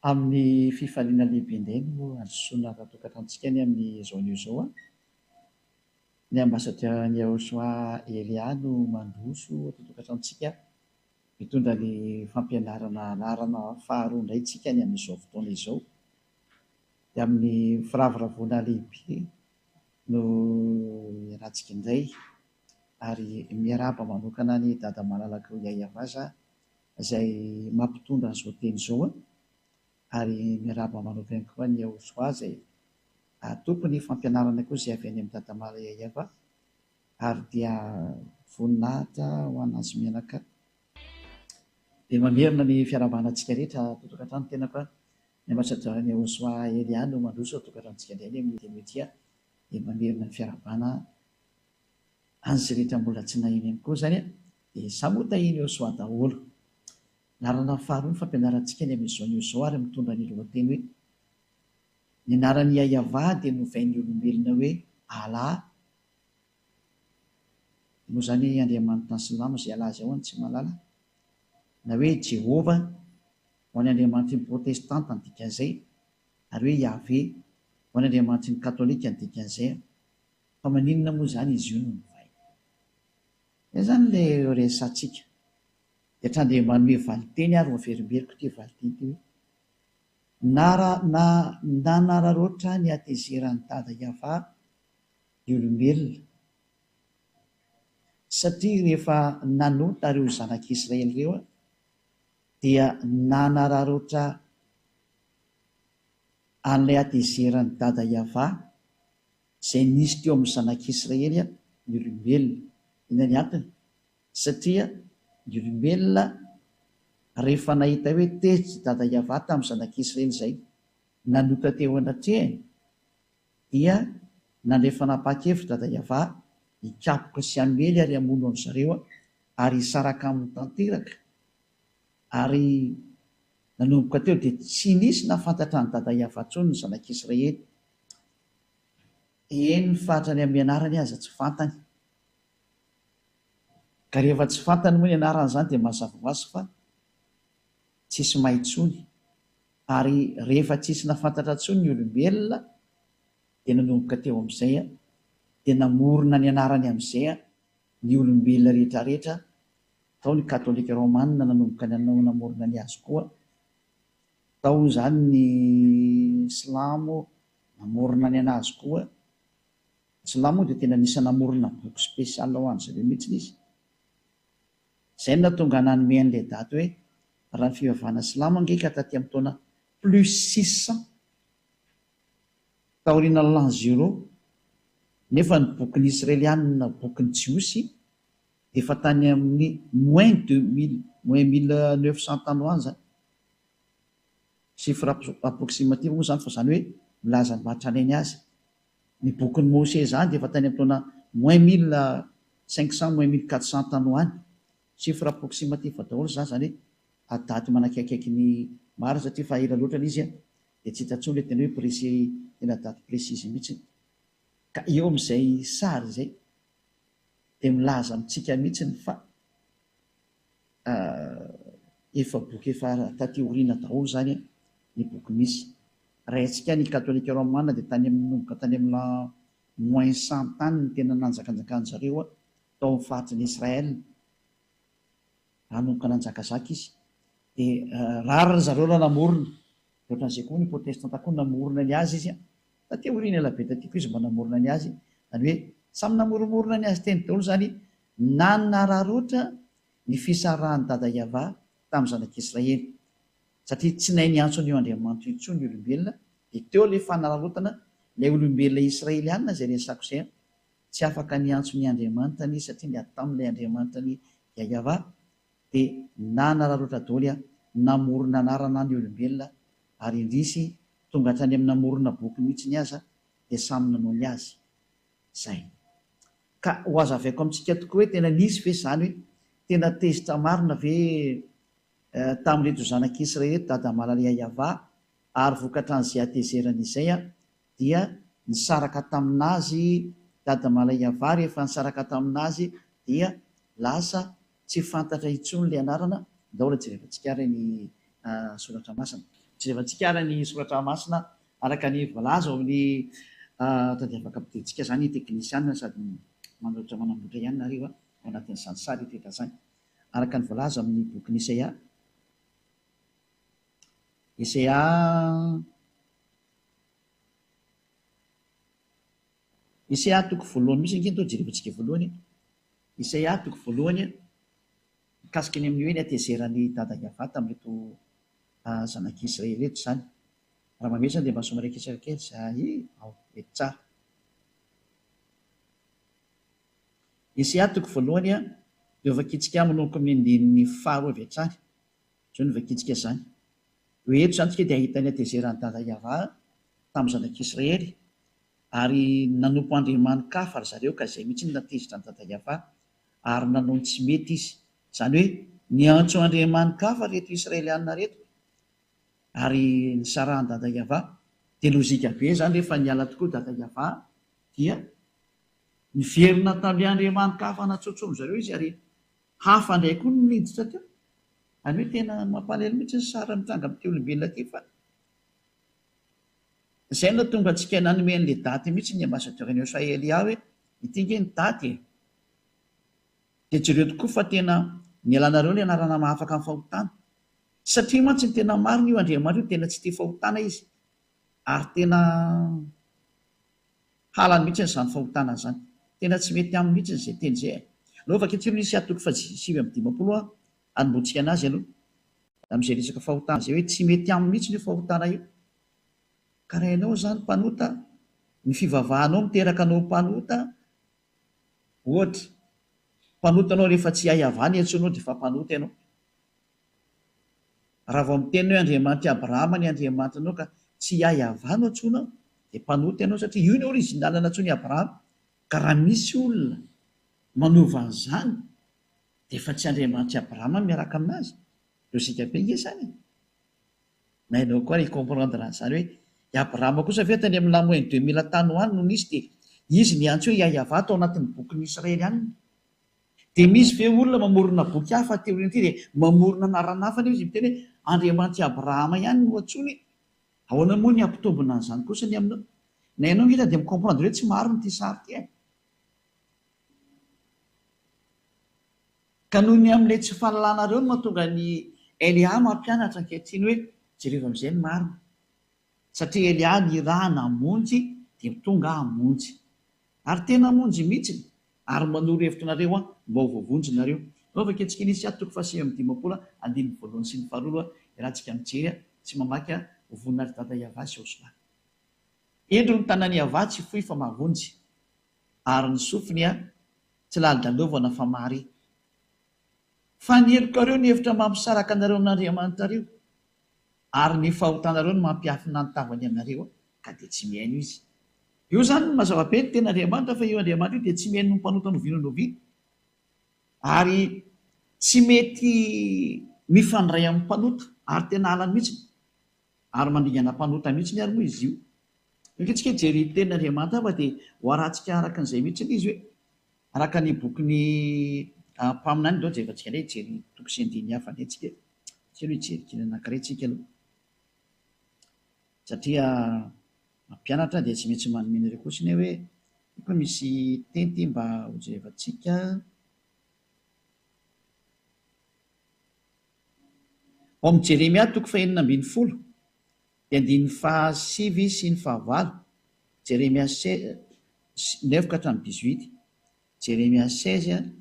Amin'ny fifaliana lehibe indray no azosoana rahatokantrantsika ny amin'izao anio izao a. Ny ambassadeur ny Yahosoa Elia no mandroso atokantrantsika mitondra ny fampianarana anarana faharoa indray tsika ny amin'izao fotoana izao. Dia amin'ny firavoravoana lehibe no iarahantsika indray ary miarahaba manokana ny dada malalaka Yayavaza izay mampitondra an'izao teny izao a. Ary miarahaba manokana koa ny Yahosoa izay tompony fampianarana koa izay avy any amin'ny dada mala Yayava ary dia voninahitra ho anazy menaka. Dia mamerina ny fiarahabanantsika rehetra totokantrano tena koa ny ambassadeur ny Yahosoa Elia no mandroso atokantrantsika indray ny amin'ny teny ety. Dia mamerina ny fiarahabana an'izay rehetra mbola tsy nahiny ihany koa izany a. Dia samota iny Yahosoa daholo. Narana faharoa ny fampianarantsika ny amin'izao anio izao ary mitondra ny lohateny hoe ny anaran'ny Yayava dia novain'ny olombelona hoe Allah. Moa izany Andriamanitra ny Silamo izay alaza ao any tsy malala, na hoe Jehova ho any Andriamanitry ny Protestanta ny dikan'izay, ary hoe Yahvé ho any Andriamanitry ny Katolika ny dikan'izay. Fa maninona moa izany izy io no novaina? Izany ilay resatsika. Dia hatrany manome valiteny ary voaferimberiko ity valiteny ity hoe nanararoatra ny atezeran'ny dada Yahva ny olombelona satria rehefa nanota ireo zanak'Israely ireo dia nanararoatra an'ilay atezeran'ny dada Yahva izay nisy teo amin'ny zanak'Israely ny olombelona. Ina ny antony? Satria ny olombelona rehefa nahita hoe tezitra dada Yahva tamin'ny zanak'Israely izay nanota teo anatrehany dia nandray fanapa-kevitra dada Yahva hikapoka sy hamely ary hamono an' zareo ary hisaraka amin'ny tanteraka. Ary nanomboka teo dia tsy nisy nafantatra ny dada Yahva intsony ny zanak'Israely. Eny ny fahatrany amin'ny anarany aza tsy fantany. Ka rehefa tsy fantany moa ny anarany izany dia mazava ho azy fa tsisy mahay intsony. Ary rehefa tsisy nafantatra intsony ny olombelona dia nanomboka teo amin'izay dia namorona ny anarany amin'izay ny olombelona rehetrarehetra. Tao ny katolika romanina nanomboka namorona ny azy koa. Tao izany ny silamo namorona ny anazy koa. Silamo dia tena nisy namorona boky spesialy ho an'izareo mihitsy izy. Izay no nahatonga nanome an'ilay daty hoe raha ny fivavahana silamo angeika taty amin'ny taona plus 600 taoriana l'an 0. Nefa ny bokin'ny Israelianina, bokin'ny Jiosy dia efa tany amin'ny moins 1900 tany ho any zany. Chiffre approximative moa izany fa izany hoe milaza ny mahatranainy azy. Ny bokin'ny Mose izany dia efa tany amin'ny taona moins 1500 moins 1400 tany ho any. Chiffre approximative daholo izany, izany hoe daty manakaikaiky ny maro satria fa ela loatra izy dia tsy hita intsony ilay tena hoe précis, tena daty précise mihitsy. Ka eo amin'izay sary izay dia milaza amintsika mihitsy fa efa boky efa taty aoriana daholo izany ny boky misy. Raintsika ny katolika romanina dia tany nomboka tany amin'ny moins 100 tany ny tena nanjakanjakan'zareo tao amin'ny fahatry ny Israel. Nanomboka nanjakazaka izy dia rariny zareo raha namorona. Ohatran'izay koa ny protestanta koa namorona ny azy izy taty aoriana ela be taty koa izy mba namorona ny azy. Izany hoe samy namoromorona ny azy teny daholo izany. Nanararoatra ny fisarahan'ny dada Yahva tamin'ny zanak'Israely satria tsy nahay niantsony io Andriamanitra intsony ny olombelona. Dia teo ilay fanararotana ilay olombelona Israelianina izay resako izay tsy afaka niantso ny Andriamanitra ny satria ny atamin'ilay Andriamanitra ny Yahva dia nanararoatra daholo namorona anarana ny olombelona ary indrisy tonga hatrany amin'ny namorona boky mihitsy ny aza dia samy nanao ny azy izay. Ka ho azavaiko amintsika tokoa hoe tena nisy ve izany hoe tena tezitra marina ve tamin'ireto zanak'Israely dada malala Yahva ary vokatran'izay atezerana izay dia nisaraka taminazy dada mala Yahva. Rehefa nisaraka taminazy dia lasa tsy fantatra intsony ilay anarana. Daholo jerevantsika ny soratra masina. jerevantsika arany soratra masina araka ny voalaza ao amin'ny tadiavaka ampidintsika zany teknisiana sady manolotra manamboatra ihany nareo ao anatin'izany sary teta zany araka ny voalaza amin'ny bokin'ny Isaia toko voalohany misy ingeny tao jerevantsika voalohany Isaia toko voalohany mikasika ny amin'ny hoe ny atezerany dada Iava tamin'reto zanak'Israely reto zany. Raha mamety zany dia mba somaraikitsaka kely zay ao mety tsara. Isaia toko voalohany dia vakitsika manomboka amin'ny andininy faharoa avy hatrany. Zao ny vakitsika zany. Hoe eto zany tsika dia ahitany atezerany dada Iava tamin'ny zanak'Israely ary nanompo andriaman-kafa ry zareo ka izay mihitsy natezitra ny dada Iava ary nanao tsy mety izy. Zany hoe niantso andriaman-kafa reto Israelianina reto ary nisarahany dada Iava dia lozika be zany rehefa niala tokoa dada Iava dia niverina tamin'ny andriaman-kafa natsotsomy zareo izy ary hafa indray koa niditra teo. Any hoe tena mampalahelo mihitsy ny sara mitranga amin'ity olombelona ity fa izay no tonga antsika nanome an'ilay daty mihitsy ny ambasadeur-ny Elia hoe ity nge ny daty dia jereo tokoa fa tena nialanareo ny anarana mahafaka amin'ny fahotana satria mantsy ny tena marina io Andriamanitra io tena tsy tia fahotana izy ary tena halany mihitsy n'izany fahotana zany, tena tsy mety aminy mihitsy izay teny izay. Aleo vakitsiro Isaia toko 5:20 anomboantsika anazy aloha amin'izay resaka fahotana izay hoe tsy mety aminy mihitsy io fahotana io. Ka raha ianao zany mpanota, ny fivavahanao miteraka anao mpanota, ohatra mpanotanao rehefa tsy hahayavana iantsonao dia efa mpanota ianao. Raha vao miteny hoe Andriamanitra Abrahama ny Andriamanitra anao ka tsy hahayavana antsonao dia mpanota ianao satria io ny orizinal nantsony Abrahama. Ka raha misy olona manova an'izany dia efa tsy Andriamanitra Abrahama miaraka aminazy, lozika be nge zany. Na ianao koa ry comprendre an'izany hoe i Abrahama kosa ve tany amin'ny lamoiny 2000 tany ho any no nisy dia izy niantso hoe hahayava tao anatin'ny bokin'ny Israely ihany. Dia misy ve olona mamorona boky hafa teorian'ity dia mamorona anarana hafa izy miteny hoe Andriamanitra Abrahama ihany no antsony. Ahoana moa ny ampitombona an'izany kosa ny aminao? Na ianao ngita dia micomprendre hoe tsy marina ity sary ity. Ka noho ny amin'ilay tsy fahalalànareo no mahatonga ny Elia mampianatra ankehitriny hoe jereo amin'izay ny marina. Satria Elia ny raha namonjy dia tonga hamonjy ary tena hamonjy mihitsy ary manoro hevitrinareo mba ho voavonjinareo. Nao vaketsika ny Isaia toko 5:20 andininy voalohany sy ny faharoa iarahantsika mijery tsy mamaky hovonina ry dada Iava sy Josua. Endro ny tanany Iava tsy fohy fa mavonjy ary ny sofiny tsy lalidalovana fa mary. Fa nielokareo ny hevitra mampisaraka anareo n'Andriamanitrareo ary ny fahotanareo no mampiafina ny tavany aminareo ka dia tsy miaino izy. Io zany no mazava be ny tena Andriamanitra fa io Andriamanitra io dia tsy miaino ny mpanota novianoviana ary tsy mety mifandray amin'ny mpanota ary tena halany mihitsy ary mandingana mpanota mihitsy ny ary moa izy io. Nkitsika jery tenin'Andriamanitra fa dia ho arahantsika araka an'izay mihitsy izy hoe araka ny bokin'ny mpaminany dao jery vatsika indray jery toko sy andiny hafa indray tsika tsika aloha hijery kely anankiray tsika aloha satria mampianatra dia tsy maintsy manomena ireo koa siny hoe koa misy tenty mba ho jerevantsika. Ao amin'ny Jeremia toko 4:10 dia andininy 7 sy ny 9. Jeremia 9:18. Jeremia 16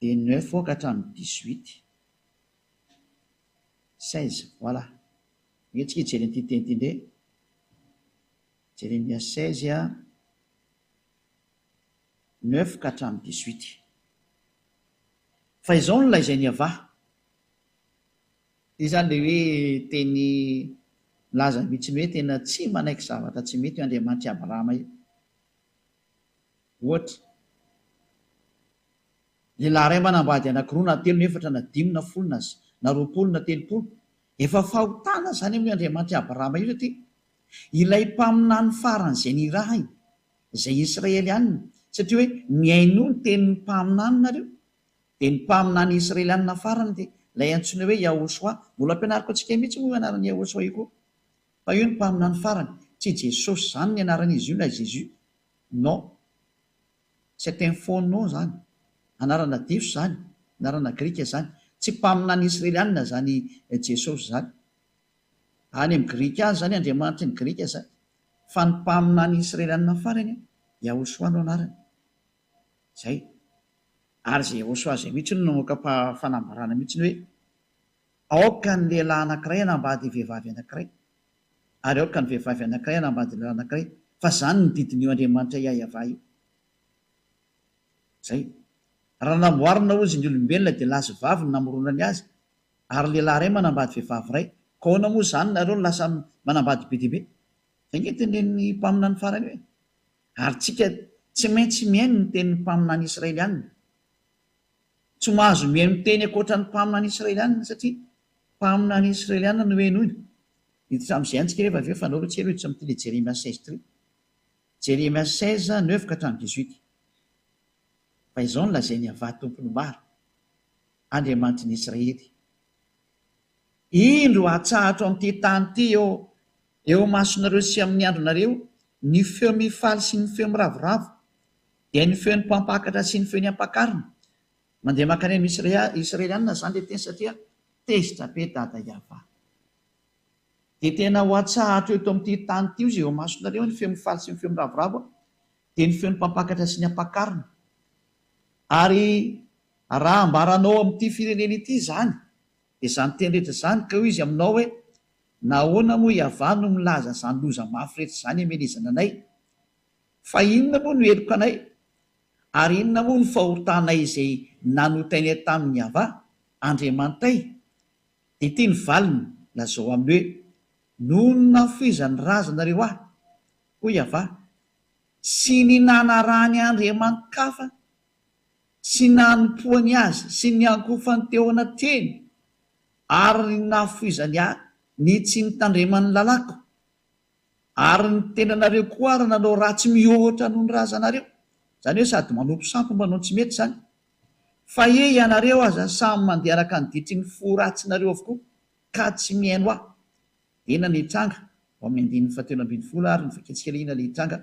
dia 9:18. 16, voilà. Mihetsika hijery an'ity teny ity indray. Jeremia 16 9:18. Fa izao no lazainy Iava. Ity zany le hoe teny laza mihitsy hoe tena tsy manaiky zavatra tsy mety io Andriamanitra Abrahama io. Ohatra lehilahy iray manambady anankiroa na telo na efatra na dimy na folo na 20 na 30 efa fahotana zany amin'ny Andriamanitra Abrahama io satria ilay mpaminany faran'izay ny raha izay Israelianina satria hoe miaino ny tenin'ny mpaminany nareo dia ny mpaminany Israelianina farany dia ilay antsoina hoe Yahosoa. Mbola ampianariko antsika mihitsy moa anaran'ny Yahosoa io koa. Fa io ny mpaminany farany, tsy Jesosy zany ny anaran'izy io na Jésus. Non. C'est un faux nom zany. Anarana diso zany, anarana grika zany. Tsy mpaminany israelianina zany Jesosy zany. Any amin'ny grika azy zany Andriamanitra ny grika zany. Fa ny mpaminany israelianina farany Yahosoa no anarany. Zay. Ary zay Yahosoa zay mihitsy no namoaka fanambarana mihitsy hoe aoka ny lehilahy anankiray hanambady vehivavy anankiray, ary aoka ny vehivavy anankiray hanambady lehilahy anankiray, fa zany ny didin'io Andriamanitra Yahveh io. Zay. Raha namboarina ozy ny olombelona dia lahy sy vavy no namoronany azy, ary lehilahy iray manambady vehivavy iray, ka ahoana moa zany nareo lasa manambady be dia be? Zay nge tenen'ny mpaminany farany hoe. Ary tsika tsy maintsy mihaino ny tenin'ny mpaminany israelianina. Tsy mahazo mihaino teny ankoatra ny mpaminany israelianina satria mpaminany israelianina no henoina. Hiditra amin'izay antsika rehefa avy eo fa naoratra elo hiditra amin'ity le Jérémia 16:3. Jérémia 16:9-18. Fa izao no lazainy Yahveh tompony maro, Andriamanitry ny Israely. Indro atsahatra amin'ity tany ity eo masonareo sy amin'ny andronareo ny feo mifaly sy ny feo miravoravo, dia ny feon'ny mpampakatra sy ny feon'ny ampakarina. Mandeha mankany amin'ny israelianina zany le teny satria tezitra be dada Yahveh. Dia tena ho atsahatra eto amin'ity tany ity izy eo masonareo ny feo mifaly sy ny feo miravoravo, dia ny feon'ny mpampakatra sy ny ampakarina. Ary raha ambaranao amin'ity firenena ity zany, dia zany teny rehetra zany ka hoy izy aminao hoe nahoana moa Yahveh no milaza zany loza mafy rehetra zany hamelezana anay? Fa inona moa no heloka anay? Ary inona moa ny fahotanay izay nanotainay tamin'ny Yahveh Andriamanitray? Dia ity ny valiny lazao aminy hoe noho ny nafoizany razanareo ahy, hoy Yahveh, sy ny nanarahany andriamanikafa sy nanompoany azy sy ny ankofany teo anatreny, ary ny nafoizany ahy ny tsy nitandremany lalako, ary ny tenanareo koa ary nanao ratsy mihoatra noho ny razanareo. Zany hoe sady manompo sampo manao tsy mety zany. Fa ianareo aza samy mandeha araka ny ditry ny fo ratsinareo avokoa ka tsy mihaino ahy. Ena ny hitranga ao amin'ny 19 ary ny faketsikeliana le hitranga.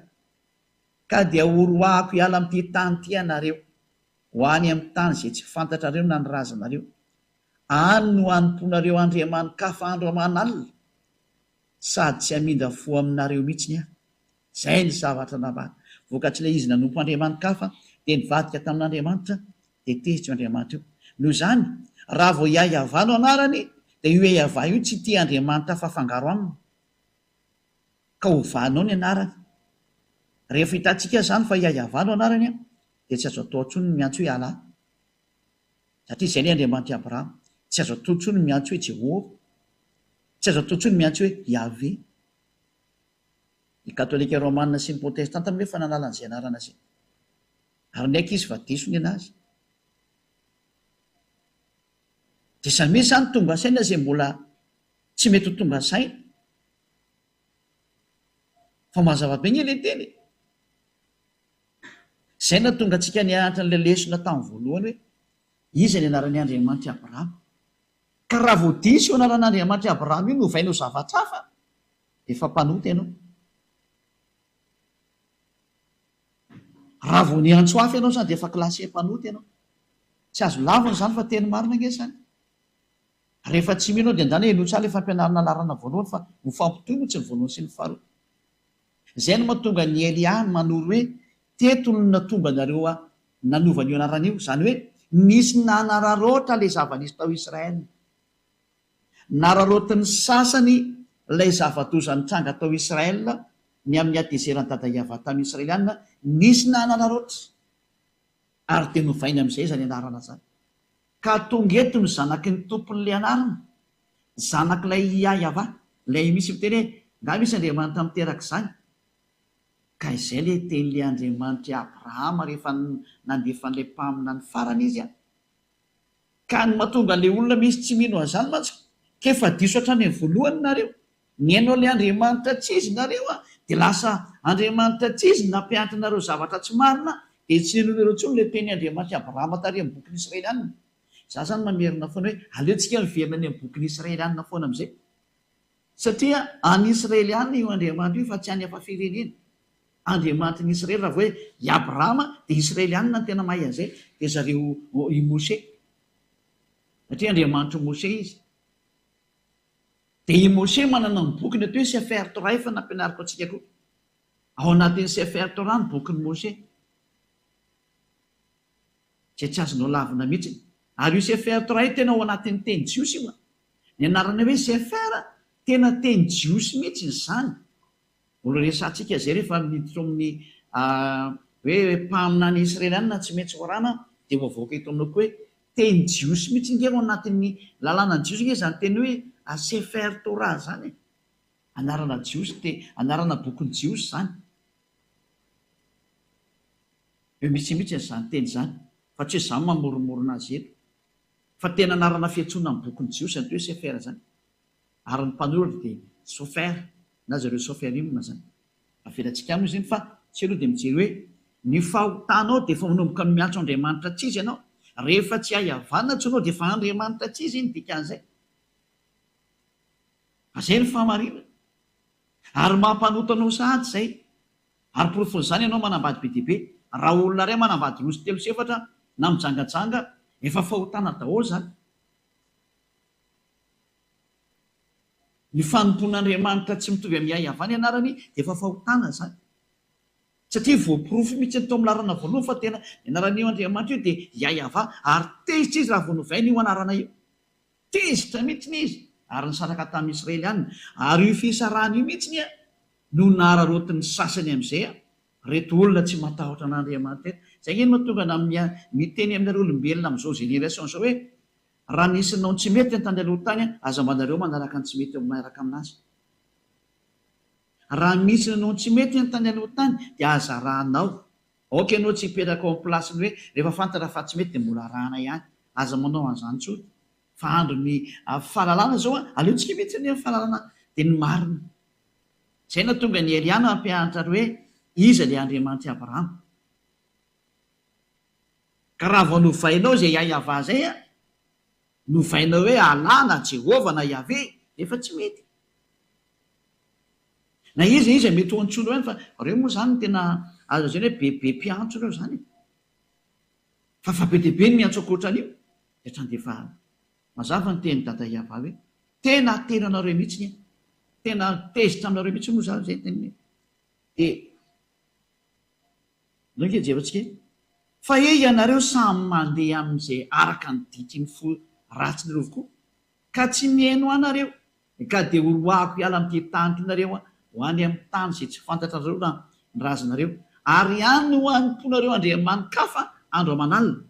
Ka dia horoahako hiala amin'ity tany ity ianareo, ho any amin'ny tany izay tsy fantatrareo na ny razanareo. Any no anomponareo andriamanikafa andro aman'alina, sady tsy hamindra fo aminareo mihitsy aho. Zay ny zavatra navahana. Vokatr'ilay izy nanompo andriamanikafa dia nivadika tamin'Andriamanitra, dia tezitra io Andriamanitra io. Noho izany, raha vao Yahveh no anarany, dia io Yahveh io tsy tia Andriamanitra fa fangaro aminy, ka ovanao ny anarany. Rehefa hitantsika zany fa Yahveh no anarany, dia tsy azo atao intsony ny miantso hoe Allah, satria izay ny Andriamanitra Abrahama. Tsy azo atao intsony ny miantso hoe Jehovah, tsy azo atao intsony ny miantso hoe Yahveh. Ny katolika romanina sy ny protestanta nefa nanala an'izay anarana izay, ary ny aiky izy fa diso ny anazy. Dia izany misy zany tonga saina izay mbola tsy mety ho tonga saina, fa mazava be ny ilay teny. Izay na tonga antsika nianatra n'ilay lesona tamin'ny voalohany hoe iza ny anaran'ny Andriamanitra Abrahama. Ka raha vao diso io anaran'Andriamanitra Abrahama io no ovainao zavatra hafa, dia efa mpanota ianao. Raha vao niantso hafa ianao zany dia efa klasy mpanota ianao. Tsy azo lavina zany fa teny marina nge zany. Rehefa tsy minao dia andany eno tsara efa ampianarana larana voalohany fa ho fampitohy moa tsy ny voalohany sy ny faharoa. Izay no mahatonga ny Elia manoro hoe teto no natonga anareo nanovana io anaran'io, zany hoe nisy nanararoatra ilay zava-nisy tao Israely. Nararoatiny sasany ilay zava-doza nitranga tao Israely ny amin'ny adezeran'ny dada Yahveh tamin'ny israelianina, nisy nanararoatra ary dia novainy amin'izay zany anarana zany. Ka tonga eto ny zanaky ny tompon'ilay anarana, zanak'ilay Yahveh, ilay misy miteny hoe nga misy Andriamanitra miteraka izany. Ka izay ilay tenin'ilay Andriamanitra Abrahama rehefa nandefa an'ilay mpaminany farany izy. Ka ny mahatonga ilay olona misy tsy mino an'izany mantsy, kefa diso hatrany amin'ny voalohany nareo, ny hainao ilay Andriamanitra tsy izy nareo dia lasa Andriamanitra tsy izy nampianatrinareo zavatra tsy marina, dia tsy nenonareo intsony ilay teny Andriamanitra Abrahama tary amin'ny bokin'ny Israelianina. za zany mamerina foana hoe aleontsika miverina ny amin'ny bokyny israelianina foana am'izay satria any israelianina io andriamanitra io fa tsy any hafa firenena andriamanitra ny israely raha vo hoe i abrahama dia israelianina ny tena mahay an'izay dia zareo i mose satria andriamanitra mose izy dia i mose manana ny bokyny atao hoe sefer torah efa nampianariko antsika koa ao anatin'ny sefer torah ny bokyny mose tsy azonao lavina mihitsy ary io sefer torah io tena ao anatin'ny teny jiosy io ny anarana hoe sefer tena teny jiosy mihitsy izany olo resantsika zay rehefa miditra amin'ny hoe mpaminany israelianina tsy maintsy horana dia voavoaka eto aminao koa hoe teny jiosy mihitsy nge ao anatin'ny lalàna jiosy nge zany teny hoe sefer torah zany anarana jiosy anarana bokyny jiosy zany eo mitsymihitsy zany teny zany fa tsy hoe zany mamorimorona azy eto fa tena anarana fiantsona amin'ny bokyny jiosy ny to hoe sefer zany ary ny mpanoratra dia sofer na zareo soferimna zany avelantsika amio zany fa tsy aloha dia mijery hoe ny fahotanao dia efa manomboka ny miantso andriamanitra tsy izy ianao rehefa tsy hahavanina tsonao dia efa andriamanitra tsy izy iny dikan'izay azay ny famarina ary mampanotanao sahady zay ary porofon'izany ianao manambady be diaibe raha olona ray manambady rosy telo sefatra na mijangajanga efa fahotana daholo zany ny fanompon'andriamanitra tsy mitovy amin'ny hahavany ianarany dia efa fahotana zany satria voaporofo mihitsy ny tao amin'ny larana voalohany fa tena ianaran'io andriamanitra io dia iayava ary tezitra izy raha voanovaina io anarana io tezitra mihitsiny izy ary ny saraka tamin'ny israelianina ary io fisarahana io mihitsiny a no nahararotin'ny sasany amin'izay a reto olona tsy matahotra an'andriamanitra eto zay ino mahatonga amin'ny miteny aminareo olombelona amin'izao génération zao hoe raha nisinao tsy mety ny tany aloha tany aza manareo manaraka ny tsy mety manaraka aminazy raha misy nanao tsy mety ny tany aloha tany dia aza rahanao oka ianao tsy hipetraka ao amin'ny plasiny hoe rehefa fantatra fa tsy mety dia mbola rahana ihany aza manao an'izany tsotra fa andro ny fahalalana zao a aleontsika mihitsy ny fahalalana dia ny marina zay na tonga ny eliana ampianatra ry hoe iza le andriamanitra abrahama ka raha vao novainao zay iayava zay a novainao hoe alana jehova na iave efa tsy mety na izy mety ho antsolo any fa reo moa zany tena azo zany hoe bebe mpiantso reo zany fa be diaibe ny miantso akoatran'io defa mazava ny teny dada iava hoe tena tenanareo mihitsiny tena tezitra aminareo mihitsy moa zany zay teny dia nge jevatsika fa ianareo samy mandeha amin'izay araka ny diky ny fo ratsy ny rovokoa ka tsy mihaino anareo ka dia oroako hiala amin'ity tany tinareo ho any amin'ny tany zay tsy fantatra nareo na ny razanareo ary any ho anomponareo andriamanikafa andro amanalina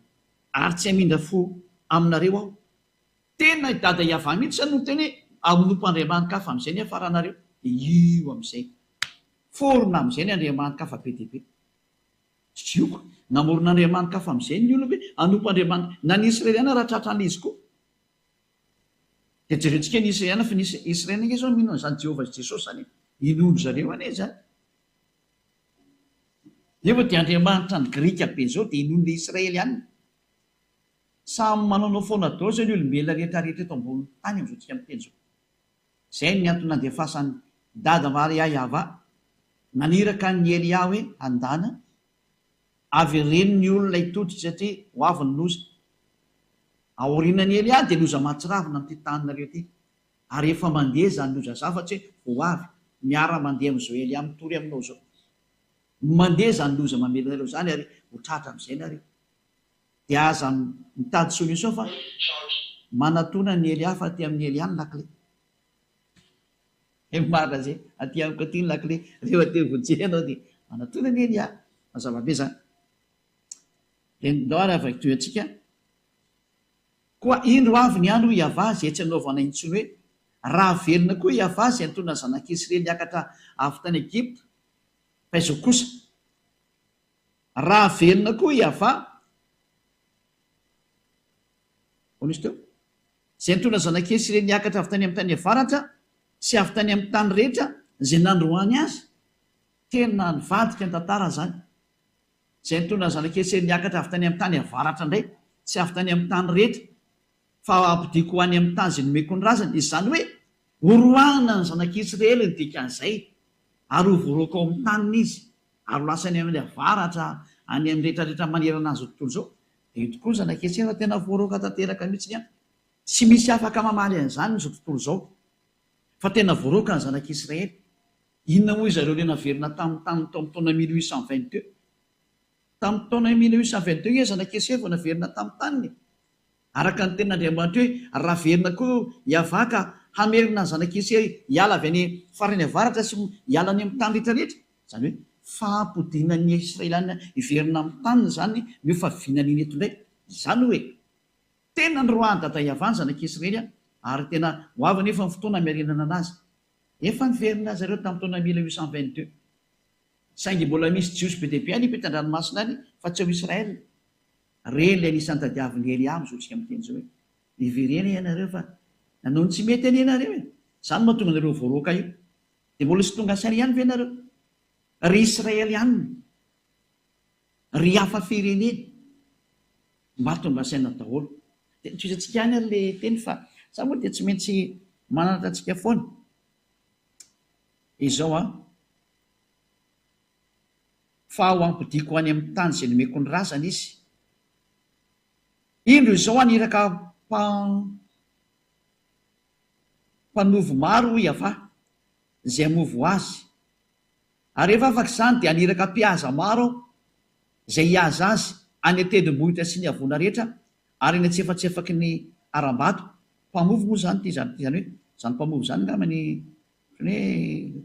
ary tsy hamindra fo aminareo aho tena dada iava mihitsy zany no teny hoe aminompo andriamanikafa amin'izay ny afaranareo io amin'izay forona amin'izay ny andriamanikafa be diaibe tsioko namoron'andriamanikafa amin'izay ny olona hoe anompo andriamanitra na ny israeliana raha tratrana izy koa dia jerentsika ny israeliana fa ny israeliana nge zao mino an'izany jehovah jesosy zany inondro zareo ane zany nefa dia andriamanitra ny grika be zao dia inondro israeliana samy manaonao foana dao zao ny olombelona rehetrarehetra eto ambony tany am'izao tsika miteny zao zay ny antony nandefasan'ny dada Mariaiava naniraka ny Elia hoe andana avy reny ny olona itoditra satria ho avy ny loza aorianany Elia dia loza matsiravina amin'ity taninareo ty ary efa mandeha zany loza zafatry hoe ho avy miara mandeha amin'izao Elia mitory aminao zao mandeha zany loza mamelanareo zany ary ho tratra amin'izay nareo dia aza mitady solution fa manatona ny Elia fa aty amin'ny Elia ny lakle marina zay aty amiko aty ny lakle rehefa te vojery ianao dia manatona ny Elia mazava-be zany dia ndao ary avy toy-antsika koa indro avy ny andro iava zay tsy anaovana intsony hoe raha velona koa iava zay antona zanak'Israely niakatra avy tany Egypta fa izao kosa raha velona koa iava onisy teo zay antona zanak'Israely niakatra avy tany amin'ny tany avaratra sy avy tany amin'ny tany rehetra zay nandroany azy tena nivadika ny tantara zany zay antona zanak'Israely niakatra avy tany amin'ny tany avaratra indray sy avy tany amin'ny tany rehetra fa ampidiko ho any amin'ny tany zay nomeko ny razany. Izany hoe horoahana ny zanak'Israely ny dikan'izay ary ho voaroaka ao amin'ny taniny izy ary lasany amin'ny avaratra any amin'ny rehetrarehetra manerana azy tontolo izao. Dia io tokoa ny zanak'Israely fa tena voaroaka tanteraka mihitsiny a. Tsy misy afaka mamaly an'izany izao tontolo izao fa tena voaroaka ny zanak'Israely. Inona moa izareo le naverina tamin'ny taona 1822? Tamin'ny taona 1822 izy zanak'Israely vao naverina tamin'ny taniny. Araka ny tenin'Andriamanitra hoe raha verina koa hiavaka hamerina ny zanak'Israely hiala avy any farany avaratra sy hiala any amin'ny tany rehetrarehetra. Izany hoe fahampodinan'ny Israeliana hiverina amin'ny taniny zany no fahavianany eto indray. Izany hoe tena ny roahany dada hiavany zanak'Israely ary tena ho avy nefa ny fotoana miarenana anazy. Efa niverina zareo tamin'ny taona 1822. Saingy mbola misy jiosy be dia be any ipetan-dranomasina any fa tsy ao Israely. Reny ilay anisan'ny tadiavin'ny Eliam zao tsika miteny izao hoe niverena ianareo fa nanao ny tsy mety any ianareo e. Izany mahatonga anareo voaroaka io. Dia mbola tsy tonga saina ihany ve ianareo? Ry Israely ihany, ry hafa firenena mba tonga saina daholo. Dia tsy isantsika ihany ilay teny fa sa moa dia tsy maintsy mananatra antsika foana. Izao fa ho ampidiko any amin'ny tany izay nomeko ny razana izy. Indro izao aniraka mpanovo maro hiava izay hamovo azy. Ary rehefa afaka izany dia aniraka mpihaza maro izay hihaza azy any antendrombohitra sy ny havoana rehetra ary ny antsefatsefaky ny aram-bato. Mpamovo moa zany ty zany hoe zany mpamovo zany ngamany hoe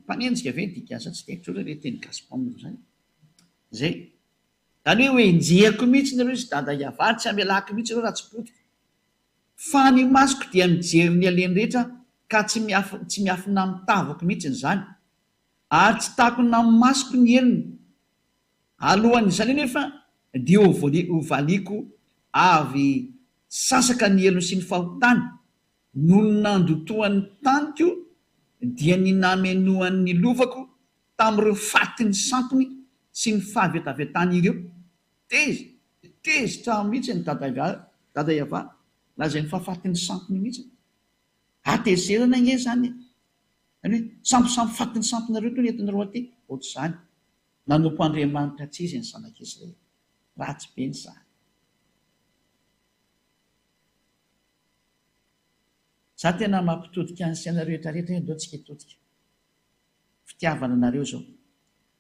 mpanenjika ve dikansa tsy haiko hoe teny gasy mpamovo zany zay. Zany hoe enjehako mihitsy nareo izy dada hiavary tsy amelako mihitsy ireo raha tsy potika. Fa ny masoko dia mijery ny aleny rehetra ka tsy miafina mitavako mihitsy zany. Ary tsy takona amin'ny masoko ny elony. Alohan'izany nefa dia hovaliko avy sasaka ny elony sy ny fahotany noho ny nandotoan'ny taniko dia ny namenoan'ny lovako tamin'ireo fatiny sampony sy ny fahavetavetany ireo. Tezitra mihitsy ny dada hiavana lazay ny fahafatiny sampony mihitsy. Atezerana nge zany hoe samposampo fatiny samponareo to nentinareo aty ohatr'izany. Nanompo Andriamanitra tsy izy ny zanak'Israely. Ratsy be ny zany. Za tena mampitodika ny saina rehetrarehetra ndao tsika hitodika. Fitiavana anareo zao.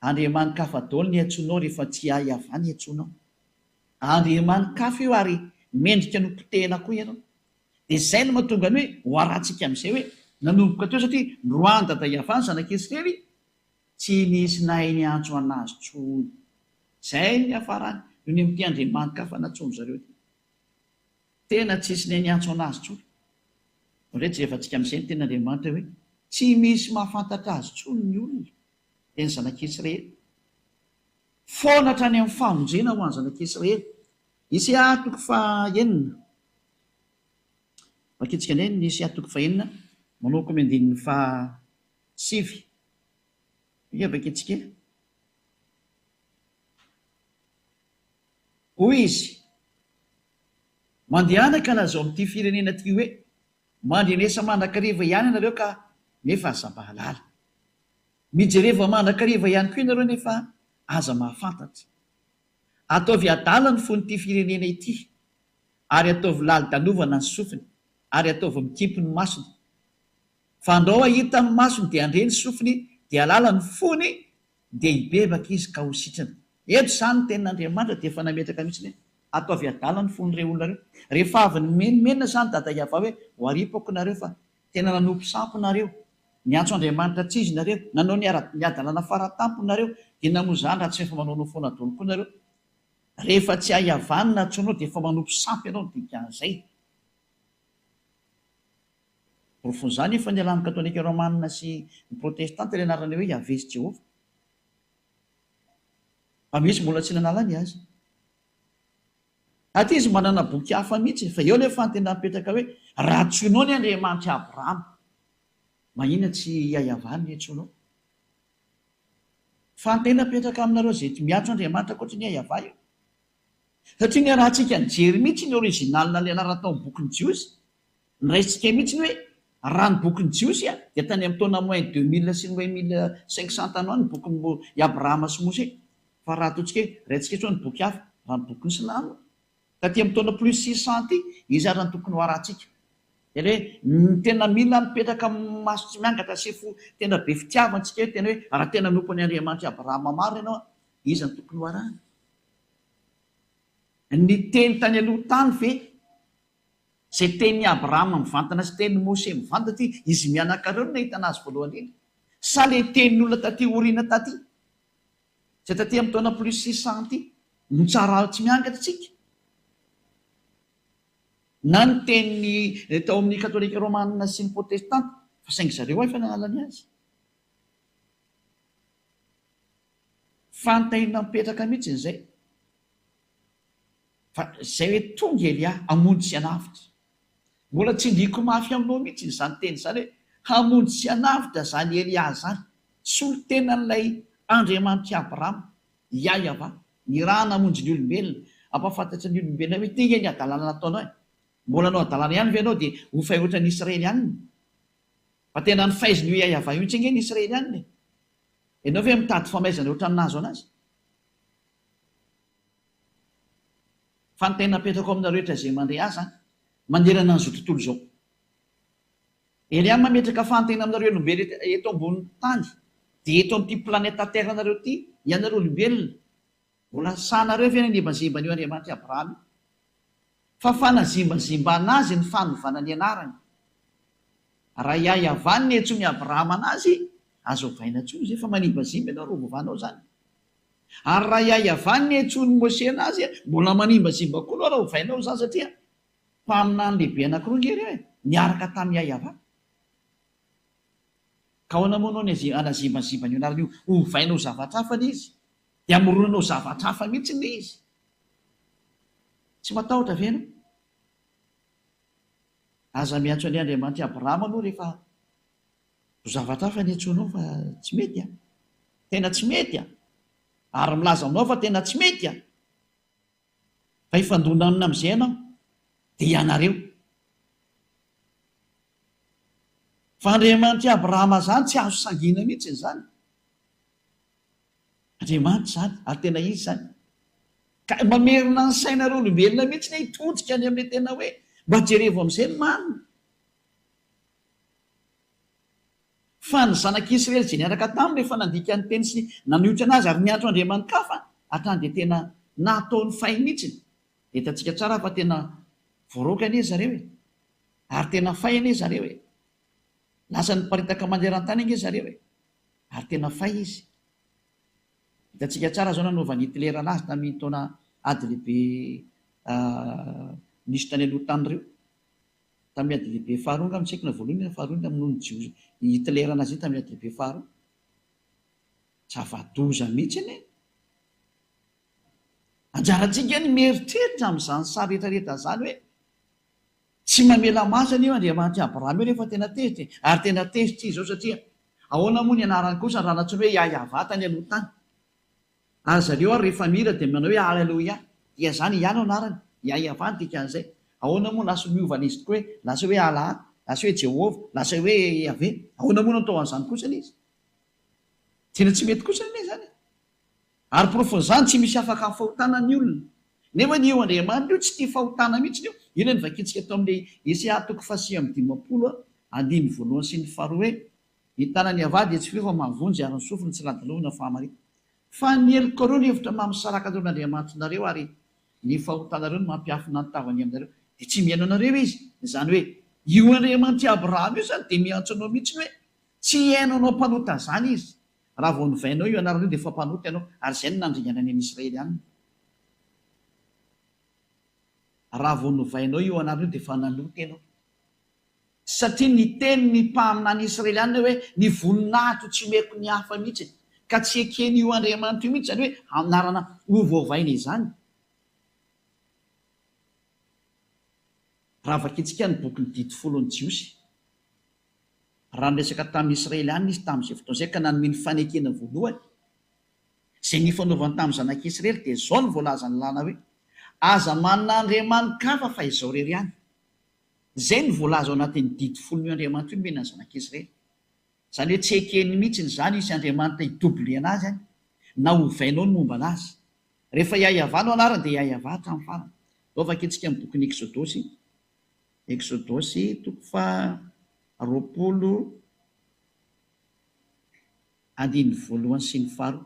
Andriamanitra hafa daholo ny antsoinao rehefa tsy hiavana antsoinao. Andriamanitra hafa io ary mendrika no potehana koa ianao. Dia izay no mahatonga ny hoe ho arantsika amin'izay hoe nanomboka teo satria roany dada hiavana zanak'Israely tsy nisy nahay ny antso anazy tsony. Izay ny hafarany noho ny amin'ity Andriamanitra hafa natsono zareo. Tena tsy nisy nahay ny antso anazy tsony. Rehetra rehefa tsika amin'izay ny ten'Andriamanitra hoe tsy misy mahafantatra azy tsony ny olona dia ny zanak'Israely. Foana hatrany amin'ny famonjena ho an'ny zanak'Israely. Isaia toko fahaenina. Vakitsika indray ny Isaia toko fahaenina manao koa andininy fahasivy. Ia vakitsika. Hoy izy mandehanaka nazao amin'ity firenena ty hoe mandrenesa mandrakariva ihany ianareo ka nefa aza mahalala. Mijereva mandrakariva ihany koa ianareo nefa aza mahafantatra. Ataovy adala ny fon'ity firenena ity ary ataovy lali-dalovana ny sofiny ary ataovy mikipy ny masony. Fa andao ahita ny masony dia andre ny sofiny dia alala ny fony dia hibebaka izy ka ho sitrana. Eto izany ny tenin'Andriamanitra dia efa nametraka mihitsy ataovy adala ny fon'ireo olona reo. Rehefa avy ny menomenona izany dada hiava hoe ho aripako nareo fa tena nanompo sampo nareo. Niantso Andriamanitra tsy izy nareo. Nanao ny adalana faratampo nareo. Dia namoa izany raha tsy efa manao foana daholo koa nareo. Rehefa tsy hahiavanina antsoinao dia efa manompo sampy ianao dikan'izay. Rofon'izany efa ny alamy katolika romanina sy ny protestanta ilay anarany hoe Yavez'i Jehova. Fa misy mbola tsy nanala ny azy. Aty izy manana boky hafa mihitsy fa eo nefa tena mipetraka hoe raha tsoinao ny Andriamanitra Abrahama. Mahina tsy hahiavany ny antsoinao. Fa tena mipetraka aminareo izay miantso Andriamanitra ankoatra ny hahiavana io. Satria ny rahantsika nijery mihitsy ny originalina ilay anarana tao amin'ny bokin'ny Jiosy niraisika mihitsy ny hoe raha ny bokyny jiosy dia tany amin'ny taona moin 2000 sy ny hoe 1500 tany any bokyny Abrahama sy Mose, fa raha ataontsika raintsika tsoa ny boky hafa raha ny bokyny Silamo taty amin'ny taona plus 600 ty izy ary ny tokony ho arahantsika. Dia hoe tena mila mipetraka maso tsy miangatra sy tena be fitiavantsika hoe tena hoe raha tena nompon'ny Andriamanitra Abrahama maro ianao izy ny tokony ho arahana. Ny teny tany aloha tany ve zay teny Abrahama mivantana sy teny Mose mivantana ty izy mianakareo no nahita anazy voalohany iny, sa le tenin'olona taty oriana taty zay taty amin'ny taona plus 600 ty no tsara tsy miangatra tsika, na ny teny tao amin'ny katolika romanina sy ny protestanta fa saingy zareo efa nanalany azy. Fantahina mipetraka mihitsy izay fa zay hoe tonga Elia hamonjy sy hanavitra, mbola tsy ndiko mafy aminao mihitsy izany teny izany hoe hamonjy sy hanavitra zany Elia zany, solo tenan'ilay Andriamanitra Abrahama Yahva ny raha namonjy ny olombelona, ampafantatry ny olombelona hoe tena ny adalana nataonao e, mbola anao adalana ihany ve anao dia ho fay ohatra ny Israely ihany, fa tena ny faiziny hoe Yahva io tsy ny Israely ihany, ianao ve mitady famaizana ohatra aminazy anazy. Fantahina napetrako amina rehetra izay mandray azy manerana an'izao tontolo izao. Elia mametraka fantahina aminareo olombelona eto ambonin'ny tany dia eto amin'ity planeta terre nareo ity ianareo olombelona, mbola sahanareo ve nanimbazimbana io Andriamanitra Abrahama, fa fanazimbazimba anazy ny fanovana ny anarany. Raha Yahva ny entso ny Abrahama anazy azo ovaina tsoa izy efa manimbazimba ianareo vovanao zany. Ary raha Yahva ny entso ny Mose anazy mbola manimbazimba koa anao raha ovainao zany, satria mpaminany lehibe anankiroa ngery hoe niaraka tamin'ny Yahva. Ka ahoana moa anao ny anazimbazimba ny anarany io ovainao zavatra hafa ny izy dia amoronanao zavatra hafa mihitsy ny izy, tsy matahotra ve ianao? Aza miantso any Andriamanitra Abrahama anao rehefa ho zavatra hafa ny antsonao fa tsy mety tena tsy mety ary milaza aminao fa tena tsy mety fa ifandonana amin'izay ianao dia ianareo. Fa Andriamanitra Abrahama zany tsy azo sangina mihitsy zany, Andriamanitra zany ary tena izy zany, ka mamerina ny sainareo olombelona mihitsy ny hitodika any amin'ilay tena hoe mba jerevo amin'izay ny marina. Fa ny zanak'Israely izay niaraka taminy rehefa nandika ny teny sy naniotra anazy ary niantso Andriamanitra kafa hatrany dia tena nataony fay mihitsy. Dia hitantsika tsara fa tena voaroka anie zareo ary tena fay anie zareo lasa niparitaka manderan-tany ange zareo ary tena fay izy. Hitantsika tsara zao nanaovan'ny Hitler anazy tamin'ny taona ady lehibe nisy tany aloha tany ireo, tamin'ny ady lehibe faharoa nga mitsaikona voalohany faharoa tamin'ny jios Hitler anazy io tamin'ny ady lehibe faharoa. Zava-doza mihitsy anie. Anjarantsika ny mieritreritra amin'izany sary rehetrarehetra zany hoe tsy mamela masana io Andriamanitra Abrahama io rehefa tena tezitra ary tena tezitra izy zao, satria ahoana moa ny anarany kosa raha natsoina hoe Yahva tany aloha tany. Ary zareo ary rehefa mira dia manao hoe Alleluia, dia zany ihany anarany Yahva ny dikan'izay. Ahoana moa lasa miovana izy tokoa hoe lasa hoe Allah, lasa hoe Jehova, lasa hoe Yahvé, ahoana moa natao an'izany kosa izy, tena tsy mety kosa ne zany. Ary profon'izany tsy misy afaka fahotana ny olona, nefa ny eo Andriamanitra io tsy tia fahotana mihitsy io. Io ny vakitsika tao amin'ilay Esaia 1:15 andiny voalohany sy ny faharoa hoe ny tanany Yahva dia tsy feo fa mavonjy ary ny sofiny tsy ladalovina fahamarina. Fa ny elikoreo ny hevitra mamisaraka taon'Andriamanitra nareo ary ny fahotanareo no mampiafina ny tavany aminareo dia tsy miaino anareo izy. Izany hoe io Andriamanitra Abrahama io zany dia miantso anao mihitsy hoe tsy hainao anao mpanota zany izy. Raha vao novainao io anaran'io dia efa mpanota ianao ary izay no nandringana any Israely any. Raha vao novainao io anaran'io dia efa nanota ianao, satria ny teny ny mpaminany Israely any hoe ny voninahitro tsy meko ny hafa mihitsy ka tsy ekeny io Andriamanitra io mihitsy, zany hoe anarana ovaovaina izany. Raha vakitsika ny bokyny 10 jiosy, raha niresaka tamin'ny Israely any izy tamin'izay fotoana izay ka nanome ny fanekena voalohany izay nifanaovany tamin'ny zanak'Israely dia izao ny voalaza ny lana hoe aza manana andriamanikafa fa izao rery ihany. zay ny voalaza ao anatin'ny didy folon'io andriamanitra io mena zanak'Israely. Zany hoe tsy ekeny mihitsiny zany isy Andriamanitra hidobly anazy any na hovainao ny momba anazy. Rehefa iaiavanao anarany dia iaiava hatramin'ny farany. Vaky antsika amin'ny bokin'ny Exodosy, Exodosy toko fa 20:1 sy ny 4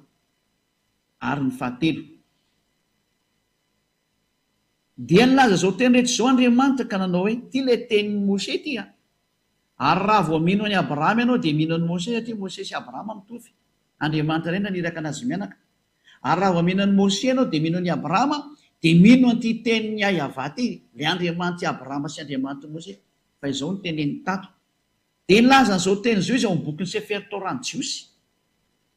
ary ny 7. Dia nilaza zao teny rehetra zao Andriamanitra ka nanao hoe ty le tenin'ny Mose ty a. Ary raha vao mino any Abrahama ianao dia mino any Mose satria Mose sy Abrahama mitovy. Andriamanitra ray naniraka anazy mianaka. Ary raha vao mino any Mose ianao dia mino any Abrahama dia mino an'ity tenin'ny Yahva ty, le Andriamanitra Abrahama sy Andriamanitra Mose. Fa izao ny tenen'ny tato. Dia nilaza an'izao teny zao izy ao amin'ny bokin'ny Sefer Torah ny Jiosy.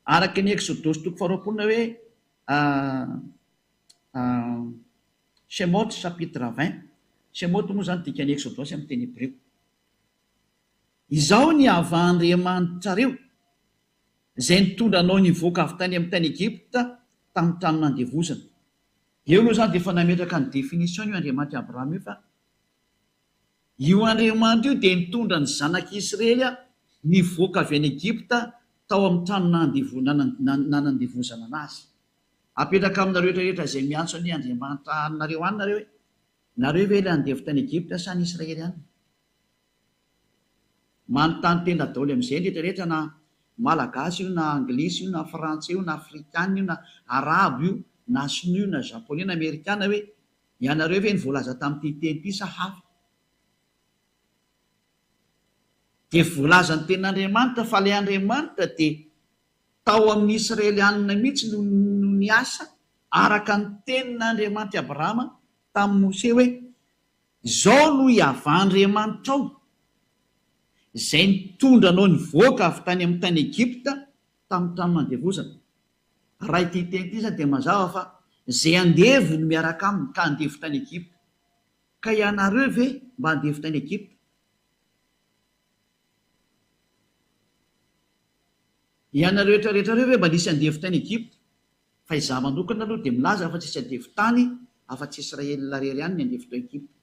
Araka ny Exodosy toko 20 hoe Shemot chapitre 20. Shemot moa zany dikany Exodosy amin'ny teny Hébreu. Izao ny hava-Andriamanitrareo izay nitondra anao nivoaka avy tany amin'ny tany Egypta tamin'ny trano nandevozana. Eo aloha zany dia efa nametraka ny définition io Andriamanitra Abrahama io fa io Andriamanitra io dia nitondra ny zanak'Israely nivoaka avy any Egypta tao amin'ny trano nanandevozana anazy. Apetraka aminareo rehetra izay miantso ny Andriamanitra anareo any nareo hoe nareo ve ilay andevo tany Egypta sa ny Israely any? Manontany tena daholo amin'izay rehetrarehetra na malagasy io na anglisy io na frantsay io na afrikana io na arabo io na sinoa io na japonais na amerikana hoe ianareo ve ny voalaza tamin'ity teny ity sa hafa? Dia voalaza ny ten'Andriamanitra fa ilay Andriamanitra dia tao amin'ny Israelianina mihitsy no niasa araka ny tenin'Andriamanitra Abrahama tamin'ny Mose hoe izao no hiava-Andriamanitra ao izay nitondra anao nivoaka avy tany amin'ny tany Egypta tamin'ny trano nandevozana. Raha ity teny ity zany dia mazava fa izay andevo no miaraka aminy ka andevo tany Egypta. Ka ianareo ve mba andevo tany Egypta? Ianareo rehetrarehetrareo ve mba nisy andevo tany Egypta? Fa izaho manokana aloha dia milaza fa tsisy andevo tany afa-tsy Israelina rery ihany ny andevo tao Egypta.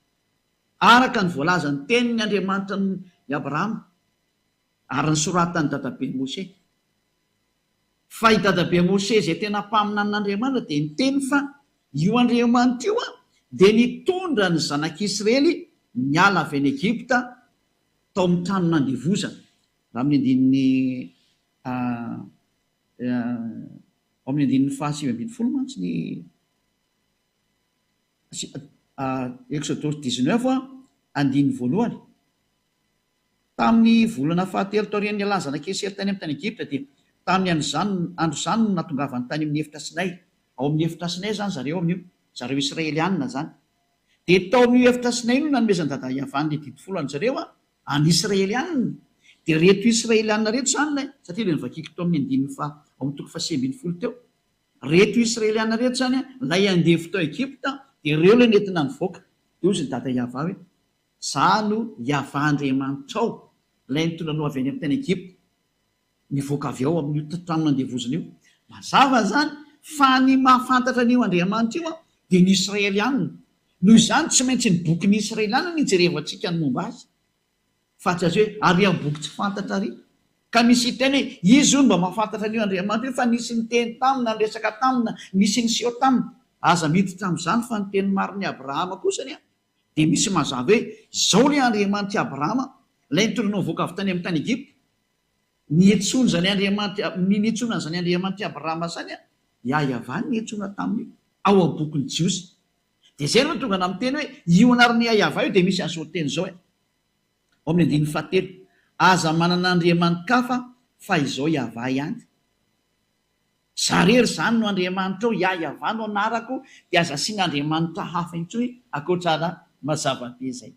Araka ny voalaza ny tenin'ny Andriamanitra ny Abrahama ary nisoratany dadabe Mose. Fa i dadabe Mose izay tena mpaminan'Andriamanitra dia niteny fa io Andriamanitra io dia nitondra ny zanak'Israely niala avy any Egypta tao amin'ny trano nandevozana. Raha amin'ny andininy 7:20 mantsy ny Exodosy 19:1. Tamin'ny volana fahatelo taorian'ny ialany zanak'Israely tany amin'ny tany Egypta dia tamin'ny andro zany no natongavany tany amin'ny efitra Sinay. Ao amin'ny efitra Sinay zany zareo amin'io, zareo Israelianina zany. Dia tao amin'io efitra Sinay no nanomezany dada Yavan'ny didy folo an'zareo any Israelianina. Dia reto Israelianina reto zany satria ilay nivakiko tao amin'ny andininy fa ao amin'ny toko fa 9:20 teo. Reto Israelianina reto zany lay andevo tao Egypta dia ireo ilay nentina nivoaka. Dia ozy ny dada Yahva hoe izaho no Yahva Andriamanitra ao ilay nitondra anao avy any amin'ny tany Egypta nivoaka avy ao amin'io trano nandevozana io. Mazava zany fa ny mahafantatra an'io Andriamanitra io dia ny Israelianina. Noho izany tsy maintsy ny bokin'ny Israelianina ny jerevantsika ny momba azy. Fa tsy azy hoe ary amin'ny boky tsy fantatra ary. Ka misy teny hoe izy io mba mahafantatra an'io Andriamanitra io fa nisy ny teny tamina, resaka tamina, nisy ny seho tamina. Aza miditra amin'izany fa ny teny marin'ny Abrahama kosa dia misy mazava hoe izao ilay Andriamanitra Abrahama ilay nitondra anao nivoaka avy tany amin'ny tany Egypta. Niantsona zany Andriamanitra Abrahama zany Yahva niantsona taminy ao amin'ny bokin'ny Jiosy. Dia izay no tonga amin'ny teny hoe io anaran'ny Yahva io dia misy an'izao teny izao ao amin'ny andininy 7. Aza manana andriamanitra fa izao Yahva ihany. Zarery zany no Andriamanitra ao Yahva no anarako dia aza asiana andriamanitra hafa intsony ankoatrana mazava-be izay.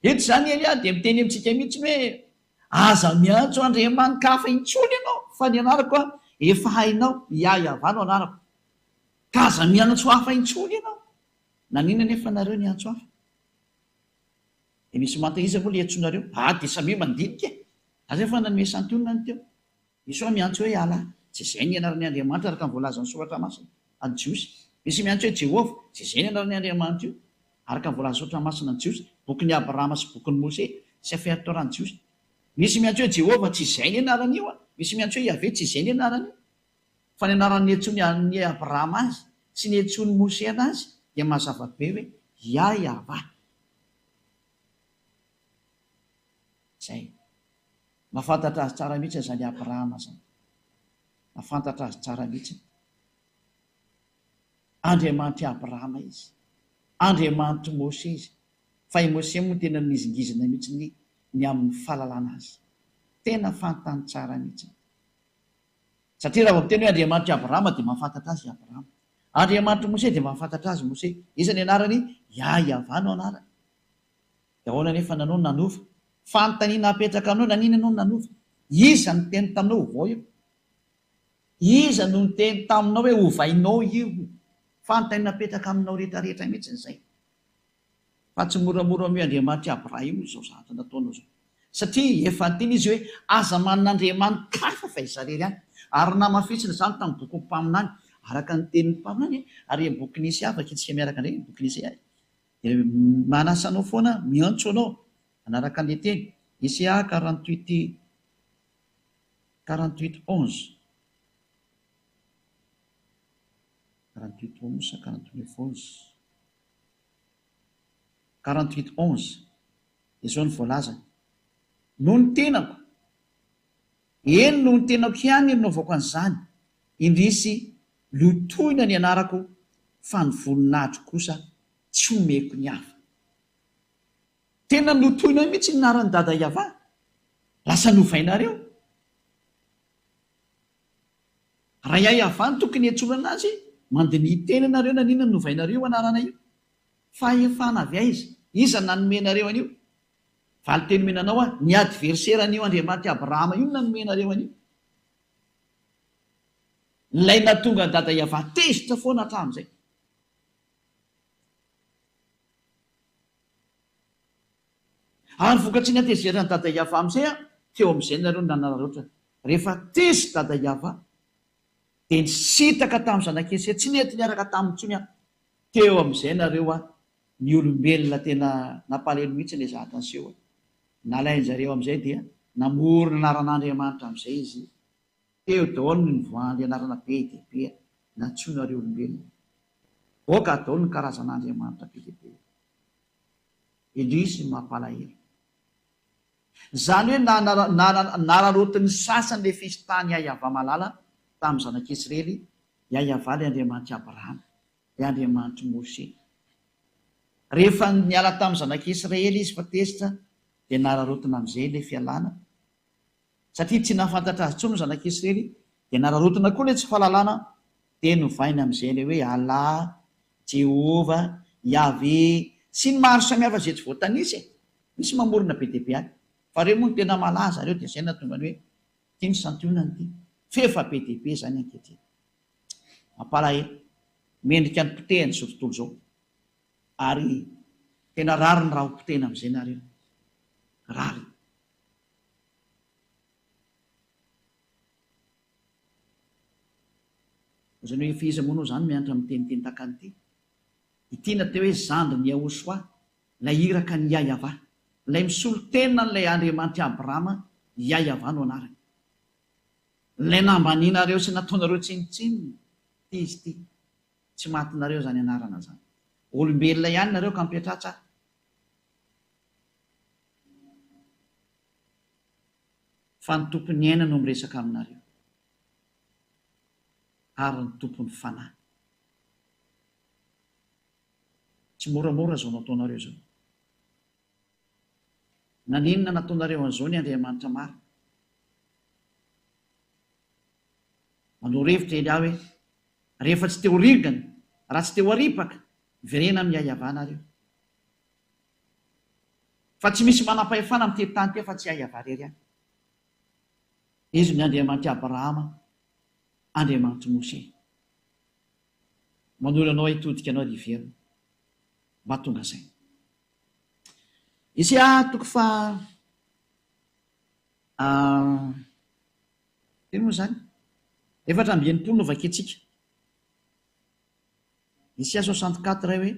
Eto zany Elia dia miteny amintsika mihitsy hoe aza miantso andriamanitra hafa intsony ianao fa ny anarako efa hainao Yahva no anarako. Ka aza miantso hafa intsony ianao. Nanina nefa nareo ny antso hafa? Dia misy mantaiza moa ilay antsonareo? Dia samy mandinika e. Aza efa nanome santionina ny teo. Misy hoe miantso hoe ala, tsy izay ny anaran'ny Andriamanitra araka ny voalazan'ny soratra masina any Jiosy. Misy miantso hoe Jehovah, tsy izay ny anaran'ny Andriamanitra io. araka ny voalaza sotra masina ny jiosy bokyny Abrahama sy bokyny Mose sy afiatoran'ny jiosy. Misy miantso hoe Jehova tsy izay ny anarany io a, misy miantso hoe Yahvé tsy izay ny anarany io, fa ny anarany etsony ny Abrahama azy sy ny etsony Mose anazy dia mazava be hoe Yahvá. Zay mahafantatra azy tsara mihitsy zany Abrahama zany, mahafantatra azy tsara mihitsy. Andriamanitra Abrahama izy, Andriamanitra Mose izy, fa i Mose moa tena nizingizina mihitsy ny amin'ny fahalalana azy, tena fantany tsara mihitsy. Satria raha miteny hoe Andriamanitra Abrahama dia mahafantatra azy Abrahama, Andriamanitra Mose dia mahafantatra azy Mose. Iza ny anarany? Yahvá no anarany. Dia ahoana nefa nanao nanova? Fanontaniana apetraka aminao, nanina ianao nanova? Iza no teny taminao ho vao io? Iza no teny taminao hoe hovainao io? Fanontaniana apetraka aminao rehetrarehetra mihitsy izay. Fa tsy moramora amin'ny Andriamanitra Abrahama izao zavatra nataonao izao. Satria efa teny izy hoe aza manan'Andriamanitra hafa fa izarery any. Ary namafisina izany tamin'ny boky mpaminany, araka ny tenin'ny mpaminany, ary boky nisy afaka itsika miaraka indray boky nisy ahy. Dia manasanao foana miantso anao anaraka an'ilay teny Isaiah 48:11. 48:11 izao ny voalaza: no ny tenako, eny no ny tenako ihany naovako an'izany, indrisy lotoina ny anarako, fa ny voninahitro kosa tsy omeko ny hafa. Tena lotoina mihitsy ny anaran'ny dada Yahvá, lasa novainareo. Raha Yahvá ny tokony hiantsona azy, mandiny tena nareo nanina ny novainareo anarana io, fa efana avy aiza? Iza nanomenareo an'io? Valy teny menanao a ny adverseran'io Andriamanitra Abrahama io nanomenareo an'io. Ilay natonga ny dada Yahvá tezitra foana hatramin'izay. Ary vokatry ny atezerany dada Yahvá amin'izay a, teo amin'izay nareo nanararoatra. Rehefa tezy dada Yahvá dia nisitaka tamin'ny zanak'Esy, tsy nety niaraka tamin'ny tsony a. Teo amin'izay nareo a ny olombelona tena nampalahelo mihitsy ilay zavatra niseho. Nalain'izareo amin'izay dia namorona anaran'Andriamanitra amin'izay izy. Teo daholo ny nivoahan'ny anarana be dia be natsoinareo olombelona. Oka daholo ny karazan'Andriamanitra be dia be. Indrisy mampalahelo. Izany hoe nararotiny sasany ilay fisitany Yahvá malala tamin'ny zanak'Israely, Yahvá ilay Andriamanitra Abrahama, ilay Andriamanitra Mose. Rehefa niala tamin'ny zanak'Israely izy fa tezitra, dia nararotina amin'izay ilay fialana. Satria tsy nahafantatra azy intsony ny zanak'Israely, dia nararotina koa ilay tsy fahalalana, dia novaina amin'izay ilay hoe Allah, Jehova, Yahvé, sy ny maro samihafa izay tsy voatanisy e. Misy mamorona be dia be any. Fa reo moa tena malaza reo dia izay nahatonga ny hoe tiany santionany ity. Fefa be dia be izany ankehitriny. Mampalahelo, mendrika ny potehany izao tontolo izao. Ary tena rary ny raha ho potehana amin'izay nareo. Rary. Izany hoe efa iza moa zany mianatra amin'ny teniteny takan'ity. Ity natao hoe zandry ny Yahosoa, ilay iraka ny Yahvá, ilay misolo tena n'ilay Andriamanitra Abrahama, Yahvá no anarany. Ilay nambaninareo sy nataonareo tsinitsininy, ty izy ty. Tsy matinareo zany anarana zany. Olombelona ihany nareo ka mipetratra. Fa ny tompony aina no miresaka aminareo. Ary ny tompony fanahy. Tsy moramora zao nataonareo zao. Naninona nataonareo an'izao ny Andriamanitra maro? Manao revitra eny aho hoe rehefa tsy teo rigana, raha tsy teo aripaka, verena amin'ny Yahvá nareo. Fa tsy misy manam-pahefana amin'ny teny-tany teo fa tsy Yahvá rery any. Izy ny Andriamanitra Abrahama, Andriamanitra Mose. Manolo anao hitodika anao riverina. Mba tonga izay. Isaiah toko fa teny moa zany 4:20 no vaketsika. Isaiah 64 hoe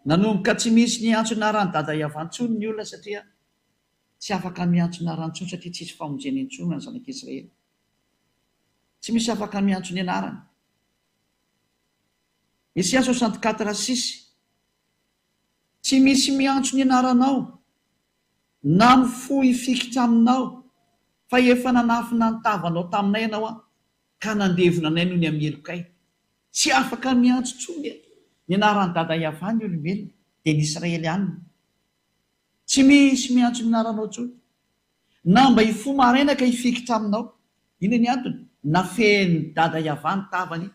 nanomboka tsy misy niantso narany dada iavantsony ny olona satria tsy afaka miantso narantsony satria tsisy famonjeny intsony ny zanak'Israely. Tsy misy afaka miantso ny anarany. Isias 64:6 tsy misy miantso ny anaranao na mifohy fikitra aminao fa efa nanafina ny tavanao taminay ianao ka nandevona anay noho ny amelokay. Tsy afaka miantso tsony ny anarany dada Iavany olombelona dia ny Israelianina. Tsy misy miantso ny anaranao tsony na mba hifoha maraina ka hifikitra aminao. Ino ny antony? Nafeny dada Iavany tavany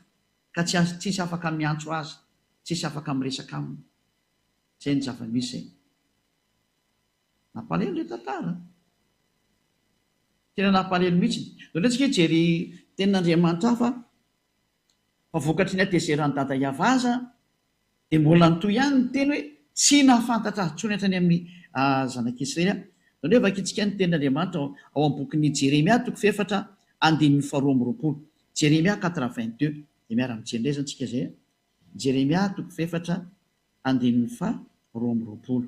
ka tsisy afaka miantso azy, tsisy afaka miresaka aminy. Zay ny zava-misy zay. Nampalelo ilay tantara. Tena nampalelo mihitsy. Ohatsika jery tenin'Andriamanitra fa vokatry ny atezeran'ny dada Iavaza dia mbola nitoy ihany ny teny hoe tsy nahafantatra azy tsony hatrany amin'ny zanak'Israely. Zany hoe vakitsika ny tenin'Andriamanitra ao amin'ny bokin'ny Jeremia 4:22. Jeremia 4:22. Dia miara-mijery antsika zay. Jeremia 4:22.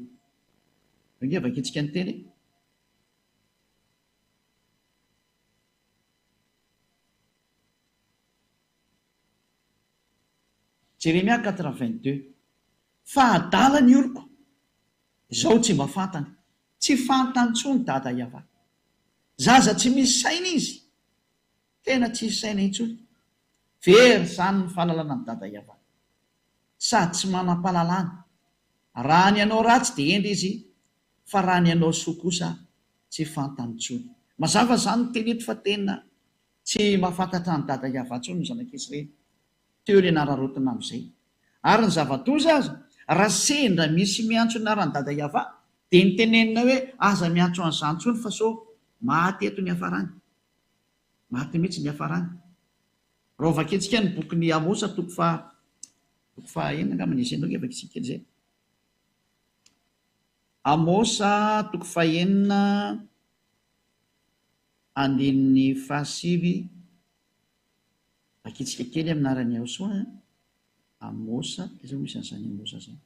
Inge vakitsika ny teny. Jeremia 4:22. Fa adala ny oloko, izao tsy mba fantany, tsy fantany tsony dada Iavany. Zaza tsy misy saina izy, tena tsy misy saina intsony. Very zany ny fahalalana ny dada Iavany, sady tsy manam-pahalalana. Raha ny anao ratsy dia endry izy, fa raha ny anao soa kosa tsy fantany tsony. Mazava zany ny teny eto fa tena tsy mahafantatra ny dada Iavany tsony ny zanak'Israely. Teo ilay nararotina amin'izay. Ary ny zava-doza aza, raha sendra misy miantso ny narany dada Iavany dia nitenenina hoe aza miantso an'izany tsony fa so maty eto ny hafarany. Maty mihitsy ny hafarany. Raha vakitsika ny bokin'ny Amosa 4:9 angamba nisy enao vakitsika zay. Amosa 4:9 vakitsika kely amin'arany Aosoa. Amosa izao misy an'izany Amosa zany.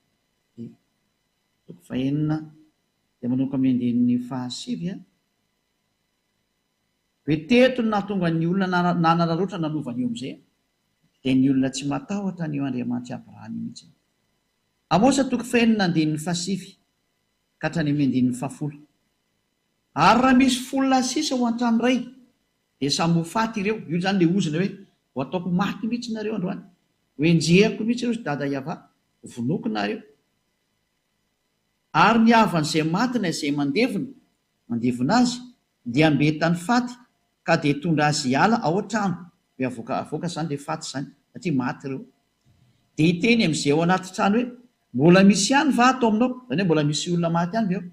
4:9 dia manomboka amin'ny 5. Hoe teto no nahatonga ny olona nanararoatra nanovany eo amin'izay dia ny olona tsy matahotra ny eo Andriamanitra Abrahamy mihitsy. Amosa 4:9 ka hatrany amin'ny 10. Ary raha misy folona sisa ho an-trano iray dia samy ho faty ireo. Io zany ilay ozina hoe ho ataoko maty mihitsy nareo androany, ho enjehako mihitsy ireo sy dada Iavany, vonoko nareo. Ary ny havan'izay matina izay mandevona azy dia ambetany faty ka dia tondra azy hiala ao an-trano. Hoe avoaka zany dia faty zany satria maty ireo. Dia hiteny amin'izay ao anaty trano hoe mbola misy ihany va ato aminao, zany hoe mbola misy olona maty ihany ve ao.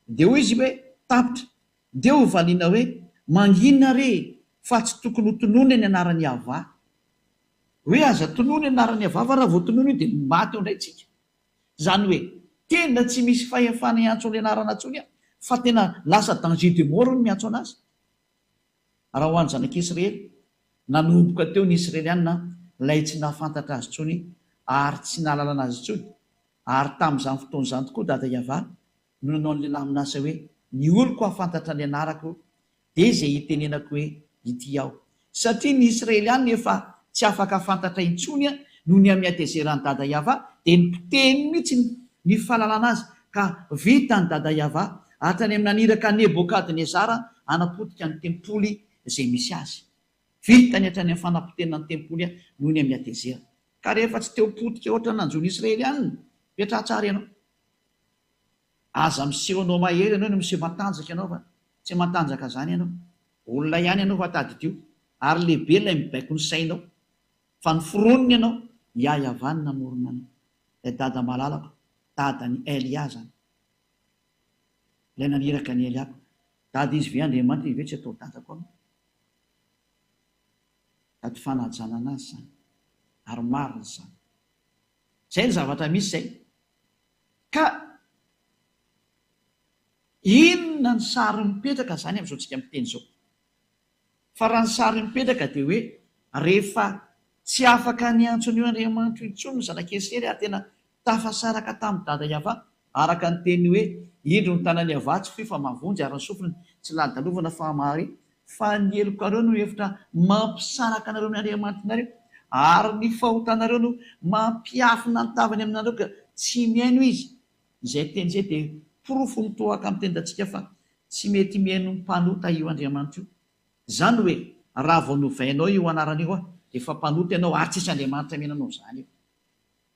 Dia hoy izy hoe tapitra, dia ho valiana hoe manginona re fa tsy tokony ho tonoina ny anaran'ny Iavany. Hoe aza tonoina ny anaran'ny Iavany fa raha vao tonoina io dia maty eo indray tsika. Zany hoe tena tsy misy fahefana iantso ny anarana tsony fa tena lasa danger de mort no miantso anazy. Raha ho an'ny zanak'Israely, nanomboka teo ny Israelianina ilay tsy nahafantatra azy tsony ary tsy nahalalana azy tsony. Ary tamin'izany fotoan'izany tokoa dada Iavany no nanao ny lehilahy minasa hoe ny oloko hafantatra ny anarako dia izay hitenenako hoe ity aho. Satria ny Israelianina efa tsy afaka fantatra intsony noho ny amiatezeran'ny dada Iavany dia nipoteny mihitsy ny fahalalana azy ka vita ny dada Iavany hatrany amin'ny naniraka Nebokadnezara hanapotika ny tempoly izay misy azy. Vitany hatrany amin'ny fanapotenana ny tempoly noho ny amiatezera. Ka rehefa tsy teo potika ohatra nanjo ny Israelianina, petra tsara ianao. Aza miseho anao mahery ianao no miseho matanjaka ianao fa tsy matanjaka zany ianao. Olona ihany ianao fa tadidio ary lehibe ilay mibaiko ny sainao. Fa ny foroniny ianao Iavany namorona anao. Ilay dada malalako, dada ny Elia zany. Ilay naniraka ny Eliako. Dada izy ve Andriamanitra ve tsy atao dadako anao. Dady fanajana anazy zany. Ary marina zany. Zay ny zavatra misy zay. Ka inona ny sary mipetraka zany amin'izao tsika miteny izao. Fa raha ny sary mipetraka dia hoe rehefa tsy afaka niantso ny Andriamanitra intsony ny zanak'Israely ary tena tafasaraka tamin'ny dada Iava araka ny teny hoe indro ny tanany avatsy fifa mavonjy ary ny sofiny tsy ladalovana fa mahary fa ny eloko areo no hevitra mampisaraka anareo ny Andriamanitrareo ary ny fahotanareo no mampiafina ny tavany aminareo ka tsy miaino izy. Izay teny izay dia porofo mitohaka amin'ny tendantsika fa tsy mety miaino ny mpanota io Andriamanitra io. Izany hoe raha vao novainao io anarana io dia efa mpanota ianao ary tsisy Andriamanitra miainanao izany io.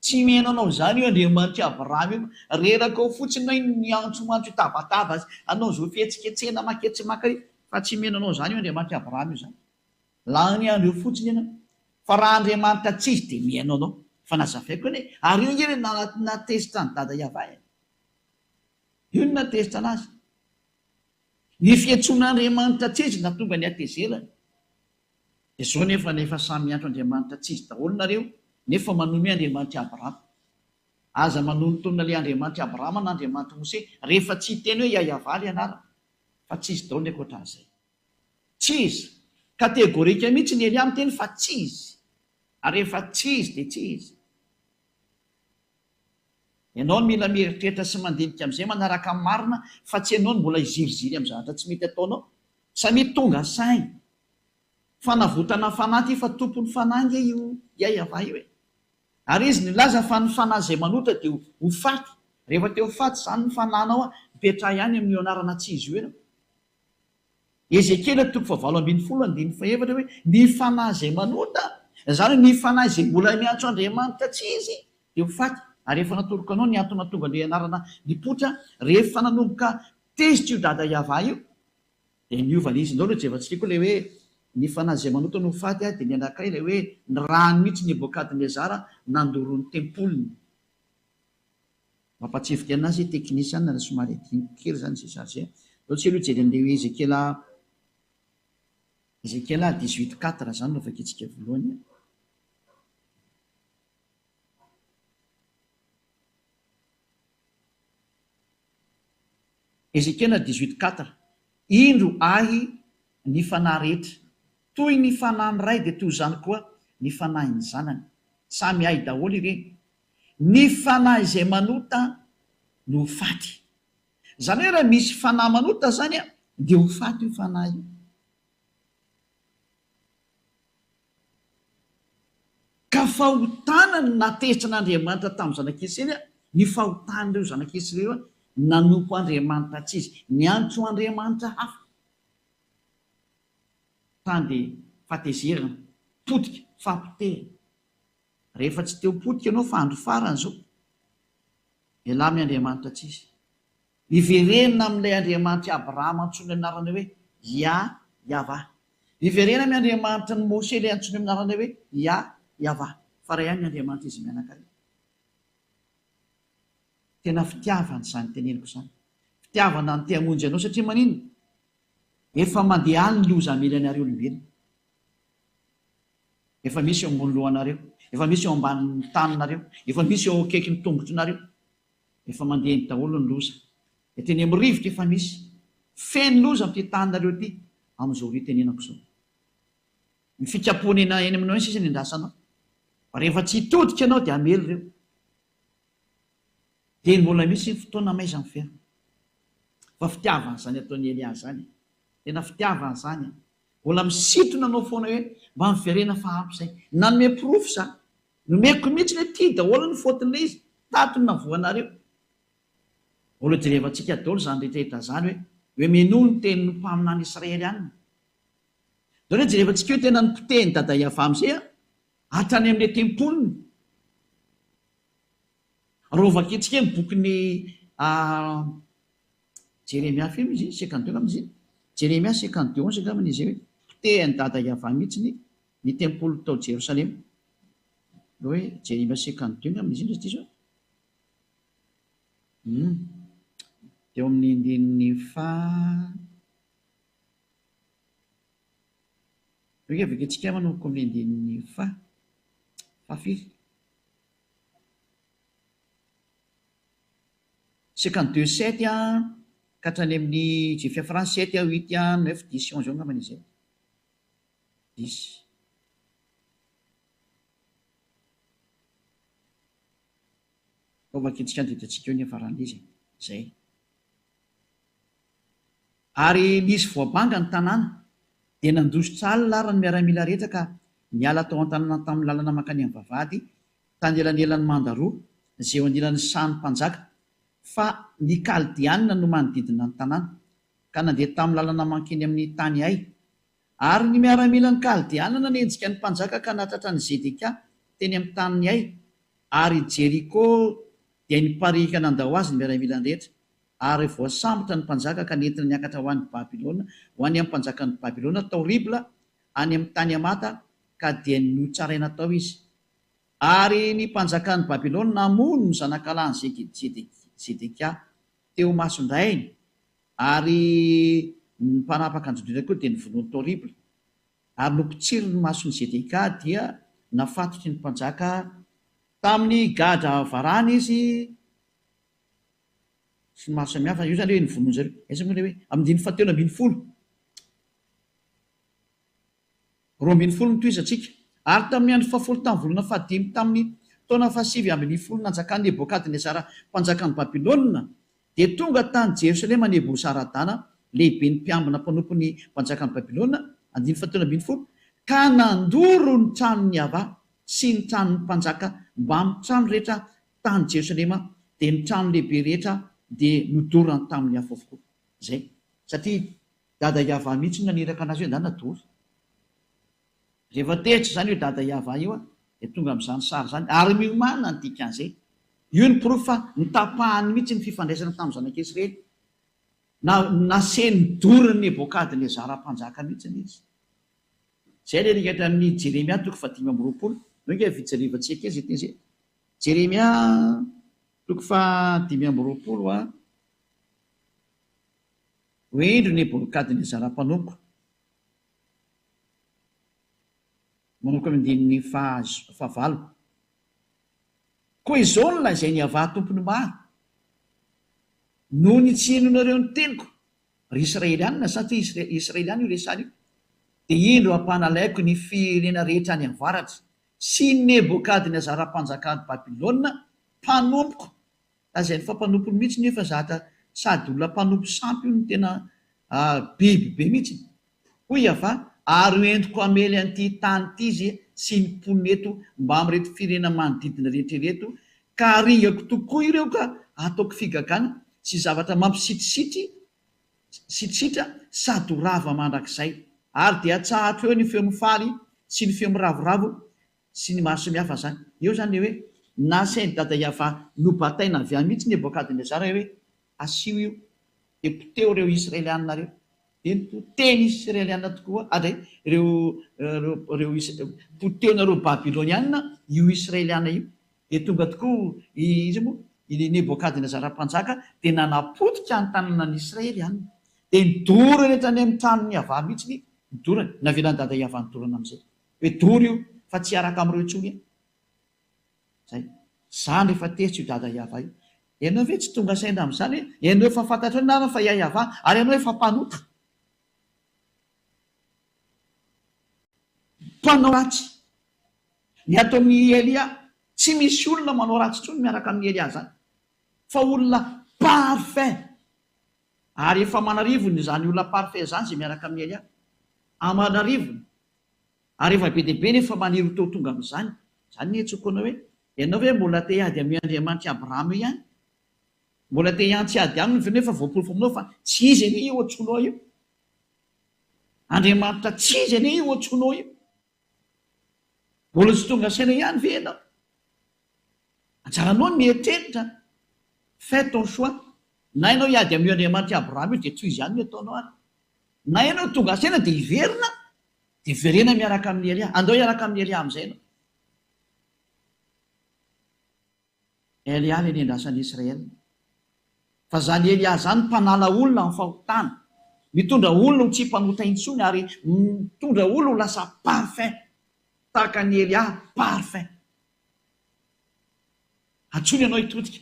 Tsy miainanao izany io Andriamanitra Abrahama io, reraka ao fotsiny hoe niantsomantso tabataba anao zao fihetsiketsehana maketsimaka io, fa tsy miainanao izany io Andriamanitra Abrahama io zany. Lany andro io fotsiny ianao. Fa raha Andriamanitra tsy izy dia miaino anao. Fa nazavaiko hoe ary io ngery natezitra ny dada Iava. Io no natezitra anazy. Ny fiantsoan'Andriamanitra tsy izy natonga ny atezelany. Dia zao nefa samy miantso Andriamanitra tsy izy daholo nareo, nefa manome Andriamanitra Abrahama. Aza manontona ilay Andriamanitra Abrahama na Andriamanitra Mose rehefa tsy teny hoe Iava ilay anarana, fa tsy izy daholo ny ankoatran'izay. Tsy izy. Kategorika mihitsy ny Eliam teny fa tsy izy. Ary rehefa tsy izy dia tsy izy. Ianao no mila mieritreritra sy mandinika amin'izay manaraka amin'ny marina fa tsy ianao no mbola iziriziry amin'ny zavatra tsy mety ataonao. Samy tonga sainy. Fanavotana fanahy ty fa tompony fanahy io Iava io e. Ary izy nilaza fa ny fanahy izay manotra dia ho faty. Rehefa teo faty izany ny fanahinao mipetraha ihany amin'io anarana tsy izy io ianao. Ezekiel 7:20-24 hoe ny fanahy izay manota, izany ny fanahy izay mbola miantso Andriamanitra tsy izy dia ho faty. Ary rehefa natoroka anao ny antony tonga ny anarana nipotra, rehefa nanomboka tezitra io dada Iava io dia niovana izy indao. Jevantsika koa ilay hoe ny fanahy izay manota no ho faty dia ny anankiray ilay hoe ny rano mihitsy Nebokadnezara nandoro ny tempolony. Mampatsifiky anazy teknisiana na somary adiniky kely izany izay sarge. Ohatsy aloha jery an'ilay Ezekiel 18:4 izany no vakitsika voalohany. Ezekiel 18:4 indro ahy ny fanahy rehetra, toy ny fanahy ny ray dia toy izany koa ny fanahy ny zanany, samy ahy daholo ireny. Ny fanahy izay manota no ho faty. Izany hoe raha misy fanahy manota zany dia ho faty io fanahy io. Ka fahotana ny natezitra n'Andriamanitra tamin'ny zanak'Israely, ny fahotan'ireo zanak'Israely nanompo Andriamanitra tsy izy, niantso Andriamanitra hafa. Tany dia fatezerana, potika, fampitehana. Rehefa tsy teo potika ianao fa andro farany zao, ialamy Andriamanitra tsy izy. Iverenina amin'ilay Andriamanitra Abrahama antsoiny anarana hoe Iava. Iverena amin'ny Andriamanitra ny Mose ilay antsoiny anarana hoe Iava. Fa ray ihany ny Andriamanitra izy mianakavy. Tena fitiavana izany teneniko izany. Fitiavana ny te-hamonjy anao satria manino? Efa mandeha any ny loza-melanareo olombelona. Efa misy eo ambony lohanareo, efa misy eo ambanin'ny taninareo, efa misy eo akaikin'ny tombotronareo. Efa mandeha ny daholo ny loza. Teny amin'ny rivotra efa misy. Feno loza amin'ity taninareo ity amin'izao ritenenako izao. Ny fikapoana eny aminao iny sisa ny andrasanao. Rehefa tsy hitodika ianao dia hamely ireo. Dia mbola misy ny fotoana maizany fiainana. Fa fitiavana izany ataon'ny Elia zany. Tena fitiavana izany. Mbola misintona anao foana hoe mba miverena fa ampy izay. Nanome porofo za. Nomeko mihitsy hoe ity daholo ny faotin'ilay izy. Tatony na voanareo. Mbola jerevantsika daholo izany rehetrarehetra izany hoe menoa ny tenin'ny mpaminany Israely ihany. Daholo jerevantsika hoe tena nipotehiny dada Iava amin'izay hatrany amin'ilay tempolony. Rovakitsika ny bokin'ny Jeremia filo izy 52 amin'izy. Jeremia 52:11 angambany izy hoe potehiny dada Iava mihitsy ny tempolo tao Jerosalema. Hoe Jeremia 52 angambany izy indray zao. Teo amin'ny indininy hoe vakitsika manomboka amin'ny indininy fafily. 52:7 ka hatrany amin'ny Jefia Frans 7, 8, 9, 10, 11 eo angambany izay. 10. ovakitsika andidiantsika eo ny afaran'izy zay. Ary nisy voabanga ny tanàna dia nandositra alina ary ny miaramila rehetra ka niala tao an-tanàna tamin'ny lalana mankany amin'ny vavahady tany elanelan'ny mandaroa izay eo anilan'ny sany mpanjaka, fa ny kaldianina no manodidina ny tanàna ka nandeha tamin'ny lalana mankeny amin'ny tany ay. Ary ny miaramila ny kaldianina nenjika ny mpanjaka ka natratra ny Zedeka teny amin'ny tany ay, ary Jeriko dia niparika nandao azy ny miaramila ny rehetra. Ary voasambotra ny mpanjaka ka nentina niakatra ho an'ny Babilôna, ho any amin'ny mpanjakan'ny Babilôna tao Ribla any amin'ny tany Amata, ka dia notsaraina tao izy. Ary ny mpanjakan'ny Babilôna namono ny zanakalany Zedeka teo mason-drainy, ary ny mpanapaka anjodrina koa dia nivonoany tao Ribla. Ary nompitsiry ny mason'ny Zedeka dia nafatotry ny mpanjaka tamin'ny gadra varana izy sy ny maro samihafa. Io zany hoe nivonoany zareo esa moa le hoe amin'ny 720 roambinifolo no toizatsika. Ary tamin'ny andro 10 tamin'ny volana 15 tamin'ny taona 720 nanjakan'ny Nebokadnezara mpanjakan'ny Babilôna, dia tonga tany Jerosalema Nebosaradana lehibe ny mpiambina mpanompon'ny mpanjakan'ny Babilôna 720 ka nandoro ny tranony Ava sy ny tranony mpanjaka mba amin'ny trano rehetra tany Jerosalema, dia ny trano lehibe rehetra dia nodorana tamin'ny hafa avokoa zay, satria dada Iava mihitsy naniraka anazy hoe ndana dory. Rehefa tehitra zany hoe dada Iava io dia tonga amin'izany sary zany, ary miomana ny dikan'izay. Io ny proof fa nitapahany mihitsy ny fifandraisana tamin'ny zanak'Israely, naseny doriny Nebokadnezara mpanjaka mihitsy izy. Zay le rikatra amin'ny Jeremia 5:20 no ke fijerivantsika izy teny zay. Jeremia 5:20 hoendry Nebokadnezara mpanompo, manompo amin'ny andininy 9. Koa izao no lazainy Iava tompony maro noho ny tsy henonareo ny teniko ry Israelianina, satria Israeliana io resany io, dia indro ampanalaiko ny firenena rehetra any avaratra sy Nebokadnezara mpanjakan'ny Babilôna mpanompoko. Lazainy fa mpanompony mihitsy nefa zata sady olona mpanompo sampy io ny tena biby be mihitsy. Hoy Iava, ary hoentiko amely an'ity tany ity izy sy ny mponeto mba amin'reto firenena manodidina rehetrareto, ka aringako tokoa ireo ka ataoko figagana sy zavatra mampisitrisitra sady rava mandrakizay. Ary dia tsahatra eo ny feo mifaly sy ny feo miravoravo sy ny maro samihafa zany. Eo zany hoe nasainy dada Iava nobataina avy any mihitsy Nebokadnezara hoe asio io, dia poteo reo Israelianina reo, dia poteny Israelianina tokoa ary poteonareo Babilônianina io Israelianina io. Dia tonga tokoa izy moa i Nebokadnezara mpanjaka dia nanapotika ny tanànan'ny Israelianina, dia nidoro rehetra any amin'ny tranony Iava mihitsy nidorany. Navelany dada Iava nidorana amin'izay hoe dory io fa tsy araka amin'ireo intsony zay. Zany rehefa teritra io dada Iava io. Ianao ve tsy tonga saina amin'izany hoe ianao efa fantatra hoe nana fa Iava ary ianao efa mpanota, mpanao ratsy. Ny ataon'ny Elia tsy misy olona manao ratsy intsony miaraka amin'ny Elia zany, fa olona parfait. Ary efa manarivony zany olona parfait zany zay miaraka amin'ny Elia, amanarivony. Ary efa be dia be nefa maniry teo tonga amin'izany. Zany ny etsokonao hoe ianao hoe mbola te hiady amin'ny Andriamanitra Abrahama ihany, mbola te hiantsy ady aminy nefa voapolofo aminao fa tsy izy anie io antsoinao io. Andriamanitra tsy izy anie io antsoinao io. Mbola tsy tonga saina ihany ve ianao? Anjaranao ny mieritreritra, fais ton choix. Na ianao hiady amin'ny Andriamanitra Abrahama io dia tsy izy ihany no ataonao ary. Na ianao tonga saina dia hiverina, dia verena miaraka amin'ny Elia. Andao hiaraka amin'ny Elia amin'izay ianao. Elia le nendrasan'ny Israely. Fa zany Elia zany mpanala olona amin'ny fahotana, mitondra olona ho tsy mpanota intsony ary mitondra olona ho lasa parfait tahaka ny Elia parfait. Antsony ianao hitodika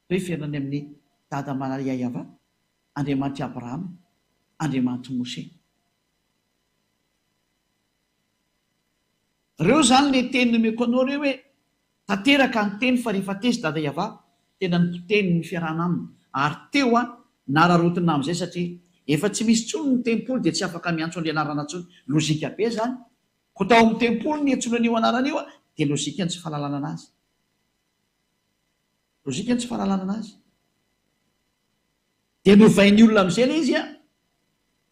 hoe fiainany amin'ny dada Maria Iava, Andriamanitra Abrahama, Andriamanitra Mose. Reo zany le teny nomeko anao reo hoe tanteraka ny teny fa rehefa tezy dada Iava tena niteny ny fiarahana aminy. Ary teo nararotina amin'izay satria efa tsy misy tsony ny tempoly dia tsy afaka miantso an'le anarana tsony. Lozika be zany. Ko tao amin'ny tempoly ny etsono an'io anarana io dia lozika ny tsy fahalalana anazy. Lozika ny tsy fahalalana anazy. Dia novain'ny olona amin'izay ilay izy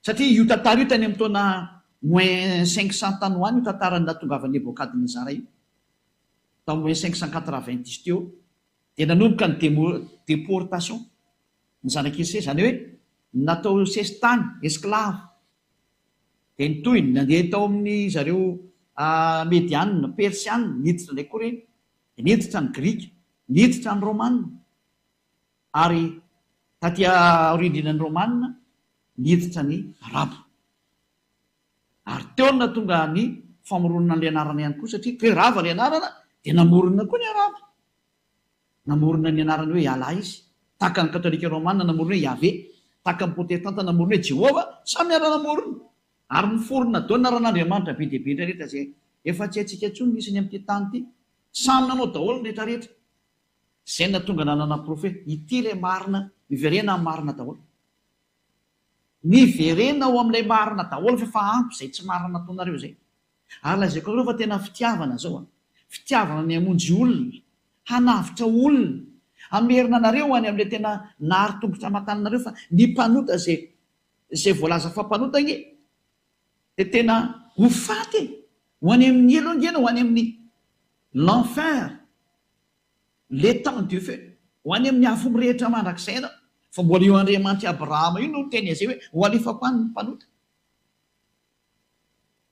satria io tantara io tany amin'ny taona moins 500 tany ho any io tantara nahatongavany Nebokadnezara io. Tao moins 590 teo dia nanomboka ny déportation ny zanak'Israely, zany hoe natao sesitany, esclave. Dia nitohiny nandeha tao amin'ny zareo Medianina, Persianina, niditra ilay koa ireny, niditra ny Grika, niditra ny Romanina, ary taty aorindrinan'ny Romanina niditra ny Arabo. Ary teo na tonga ny famoronana ny anarana ihany koa satria toe rava ny anarana dia namorona koa ny Arabo. Namorona ny anarany hoe Allah izy. Tahaka ny katolika Romanina namorona hoe Yahvé, tahaka ny protestanta namorona hoe Jehova, samy ara namorona. Ary ny forona dao naran'Andriamanitra be dia be rehetra izay efa tsy haintsika intsony misy ny amin'ity tany ity. Samy nanao daholo ny rehetra rehetra. Izay natonga nanana profeta ity ilay marina, miverena amin'ny marina daholo. Miverena ao amin'ilay marina daholo fa ampy izay tsy marina nataonareo izay. Ary lazaiko anareo fa tena fitiavana zao. Fitiavana ny hamonjy olona, hanavitra olona, hamerina anareo any amin'ilay tena nahary tongotra aman-tananareo fa ny mpanota izay voalaza fa mpanotany dia tena ho faty ho any amin'ny elongena, ho any amin'ny l'enfer, l'étang du feu, ho any amin'ny afo mirehitra mandrakizay ianao. Fa mbola io Andriamanitra Abrahama io no teny izay hoe ho alefako any ny mpanota.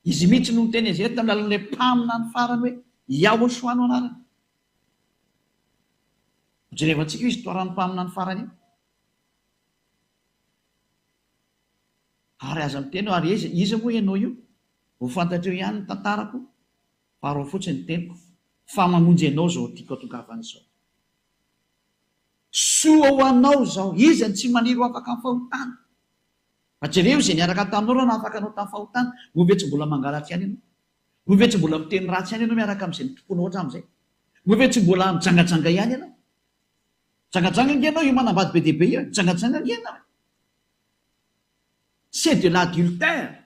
Izy mihitsy no teny izay tamin'ny alalan'ilay mpamina ny farany hoe Yahoshua no anarany. Jerevantsika io histoiran'ny mpamina ny farany io. Ary aza miteny ary iza moa ianao io? Ho fantatreo ihany ny tantarako, faharoa fotsiny ny teniko, fa mamonjy ianao zao tiako atongavana izao. Soa ho anao zao, iza ny tsy maniry ho afaka amin'ny fahotana. Fa jereo izay niaraka taminao na afaka anao tamin'ny fahotana, ho ve tsy mbola mangalatra ihany ianao? Ho ve tsy mbola miteny ratsy ihany ianao miaraka amin'izay nitomponao hatramin'izay? Ho ve tsy mbola mijangajanga ihany ianao? Jangajanga ianao io manambady be dia be io, jangajanga ianao. C'est de l'adultère.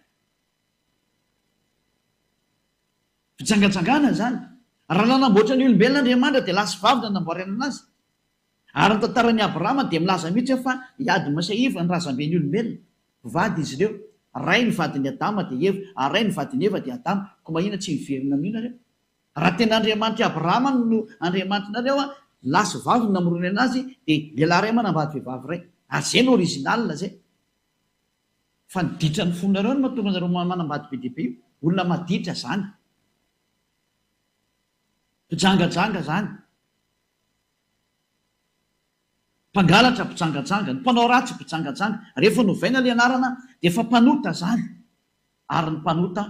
Fijangajangana zany. Raha nanamboatra ny olombelona Andriamanitra dia lasy vavy no nanamboarana anazy. Ary ny tantaran'ny Abrahama dia milaza mihitsy fa hiady masaiva ny razamben'ny olombelona. Vady izy ireo. Ray ny vadin'ny Adama dia Eva, ary ray ny vadin'ny Eva dia Adama. Ko mahina tsy miverina amin'io nareo. Raha tena Andriamanitra Abrahama no Andriamanitra nareo lasy vavy no namorony anazy dia lehilahy ray manambady vehivavy ray. Ary izay no original zay. Fa niditra ny fonareo no mahatonga anareo manambady be dia be io. Olona maditra zany. Mpijangajanga zany. Mpangalatra mpijangajanga, ny mpanao ratsy mpijangajanga. Rehefa novaina ilay anarana dia efa mpanota zany. Ary ny mpanota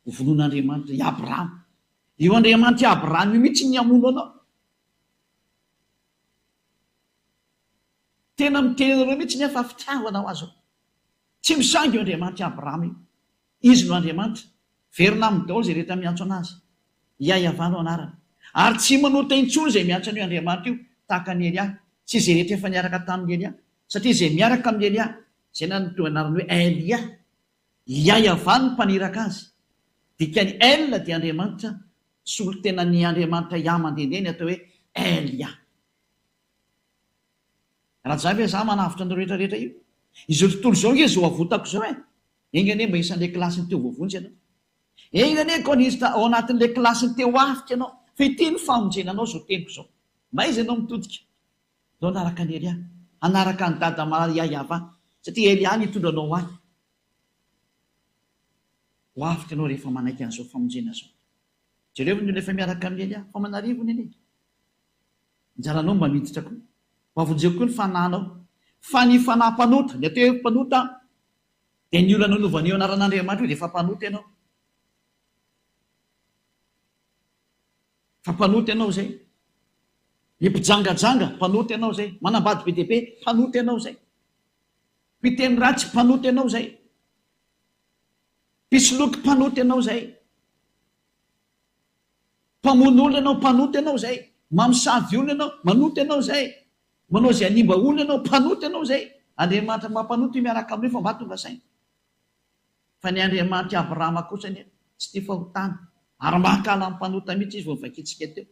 ho vonon'Andriamanitra i Abrahama. Io Andriamanitra Abrahama io mihitsy ny hamono anao. Tena miteny anareo mihitsy nefa fitiavana ho azo. Tsy misangy io Andriamanitra Abrahama io. Izy no Andriamanitra. Verina amin'ny daholo izay rehetra miantso anazy. Iaiavano anarany. Ary tsy manota intsony izay miantso an'io Andriamanitra io tahaka ny Elia. Tsy izay rehetra efa niaraka tamin'ny Elia. Satria izay miaraka amin'ny Elia, izay no anarany hoe Elia. Iaiavano ny mpaniraka azy. Dikany El dia Andriamanitra, solo tena ny Andriamanitra Yah mandehandeha ny atao hoe Elia. Raha zay ve za manavitra ny rehetra rehetra io? Izao tontolo izao nge zao avotako izao engane mba isan'ilay kilasiny teo vovonjy ianao. Engane konista ao anatin'ilay kilasiny teo afika ianao. Fa ity ny famonjena anao zao teniko izao. Mba izy ianao mitodika. Zao anaraka ny Elia. Anaraka ny dada Yahva. Satria Elia nitondra anao any. Ho afika ianao rehefa manaiky an'izao famonjena zao. Jereo ny efa miaraka amin'ny Elia. Fa manarivo ny eny. Njaranao mba miditra koa. Mavonjeo koa ny fananao. Fa ny fanampanota, ny atao hoe mpanota, dia ny olana novan'io anaran'Andriamanitra io dia efa mpanota ianao. Fa mpanota ianao zay. Ny mpijangajanga, mpanota ianao zay. Manambady be dia be, mpanota ianao zay. Mpiteny ratsy, mpanota ianao zay. Mpisoloky, mpanota ianao zay. Mpamono olona ianao, mpanota ianao zay. Mamosavy olona ianao, manota ianao zay. manao zay animba olona ianao, mpanoty ianao zay. Andriamanitra mampanoty miaraka amin'io fa mahatonga saina. Fa ny Andriamanitra Abrahama kosa ny tsy tia fahotana, ary mahakala amin'ny mpanota mihitsy izy vao nivakitsika teo.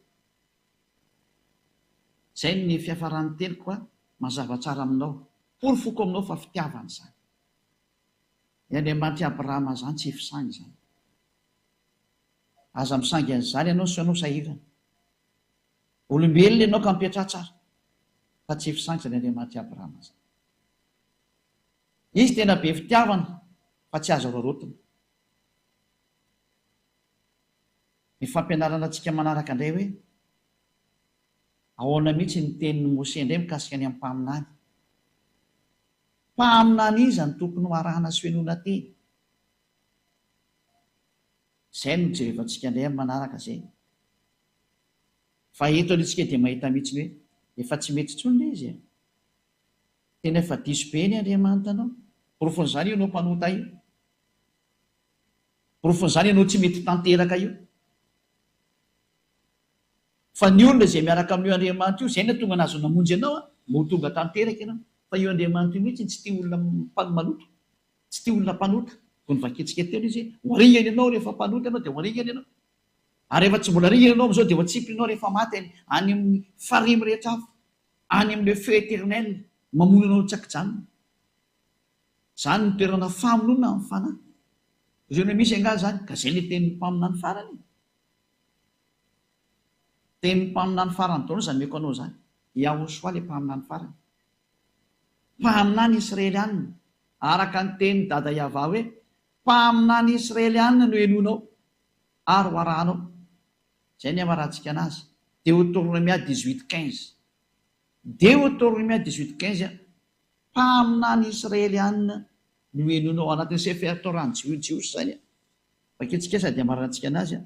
Zay ny fiafarany teliko mazava tsara aminao, porofoko aminao fa fitiavana zany. Ny Andriamanitra Abrahama zany tsy fisangy zany. Aza misangy an'izany ianao sy anao sahirana. Olombelona ianao ka mipetra tsara, fa tsy fisangy zany Andriamanitra Abrahama zany. Izy tena be fitiavana fa tsy azo rarotina. Ny fampianarana antsika manaraka indray hoe ahoana mihitsy ny tenin'ny Mose indray mikasika ny amin'ny mpaminany. Mpaminany izy ny tokony ho arahana sy fihainoana teny. Izay no jerevantsika indray amin'ny manaraka zay. Fa eto antsika dia mahita mihitsy hoe efa tsy mety intsony ilay izy. Tena efa diso be ny Andriamanitra anao. Porofon'izany ianao mpanota io. Porofon'izany ianao tsy mety tanteraka io. Fa ny olona izay miaraka amin'io Andriamanitra io, izay no tonga nazo namonjy ianao, mo tonga tanteraka ianao. Fa io Andriamanitra io mihitsy tsy tia olona maloto, tsy tia olona mpanota. Vao nivakitsika teo izy, hoaringana ianao rehefa mpanota ianao dia hoaringana ianao. Ary rehefa tsy mbola ringana ianao amin'izao dia voatsipy ianao rehefa maty any amin'ny farimy rehetra avy, any amin'le feu éternel, mamono ianao tsaki-janona. Zany ny toerana famonoana amin'ny fanahy. Izay no misy anga zany, ka izay ny tenin'ny mpaminany farany. Tenin'ny mpaminany farany taona izany meko anao zany. Yahoshua ilay mpaminany farany. Mpaminany Israelianina, araka ny tenin'ny dada Yahva hoe mpaminany Israelianina no henonao ary ho arahanao. Izay ny amarahantsika anazy. Deutéronomia 18:15. Deutéronomia 18:15. Mpaminany Israelianina no henonao anatin'ny Sefer Torah Jios zany. Vakitsikesa dia amarahantsika anazy.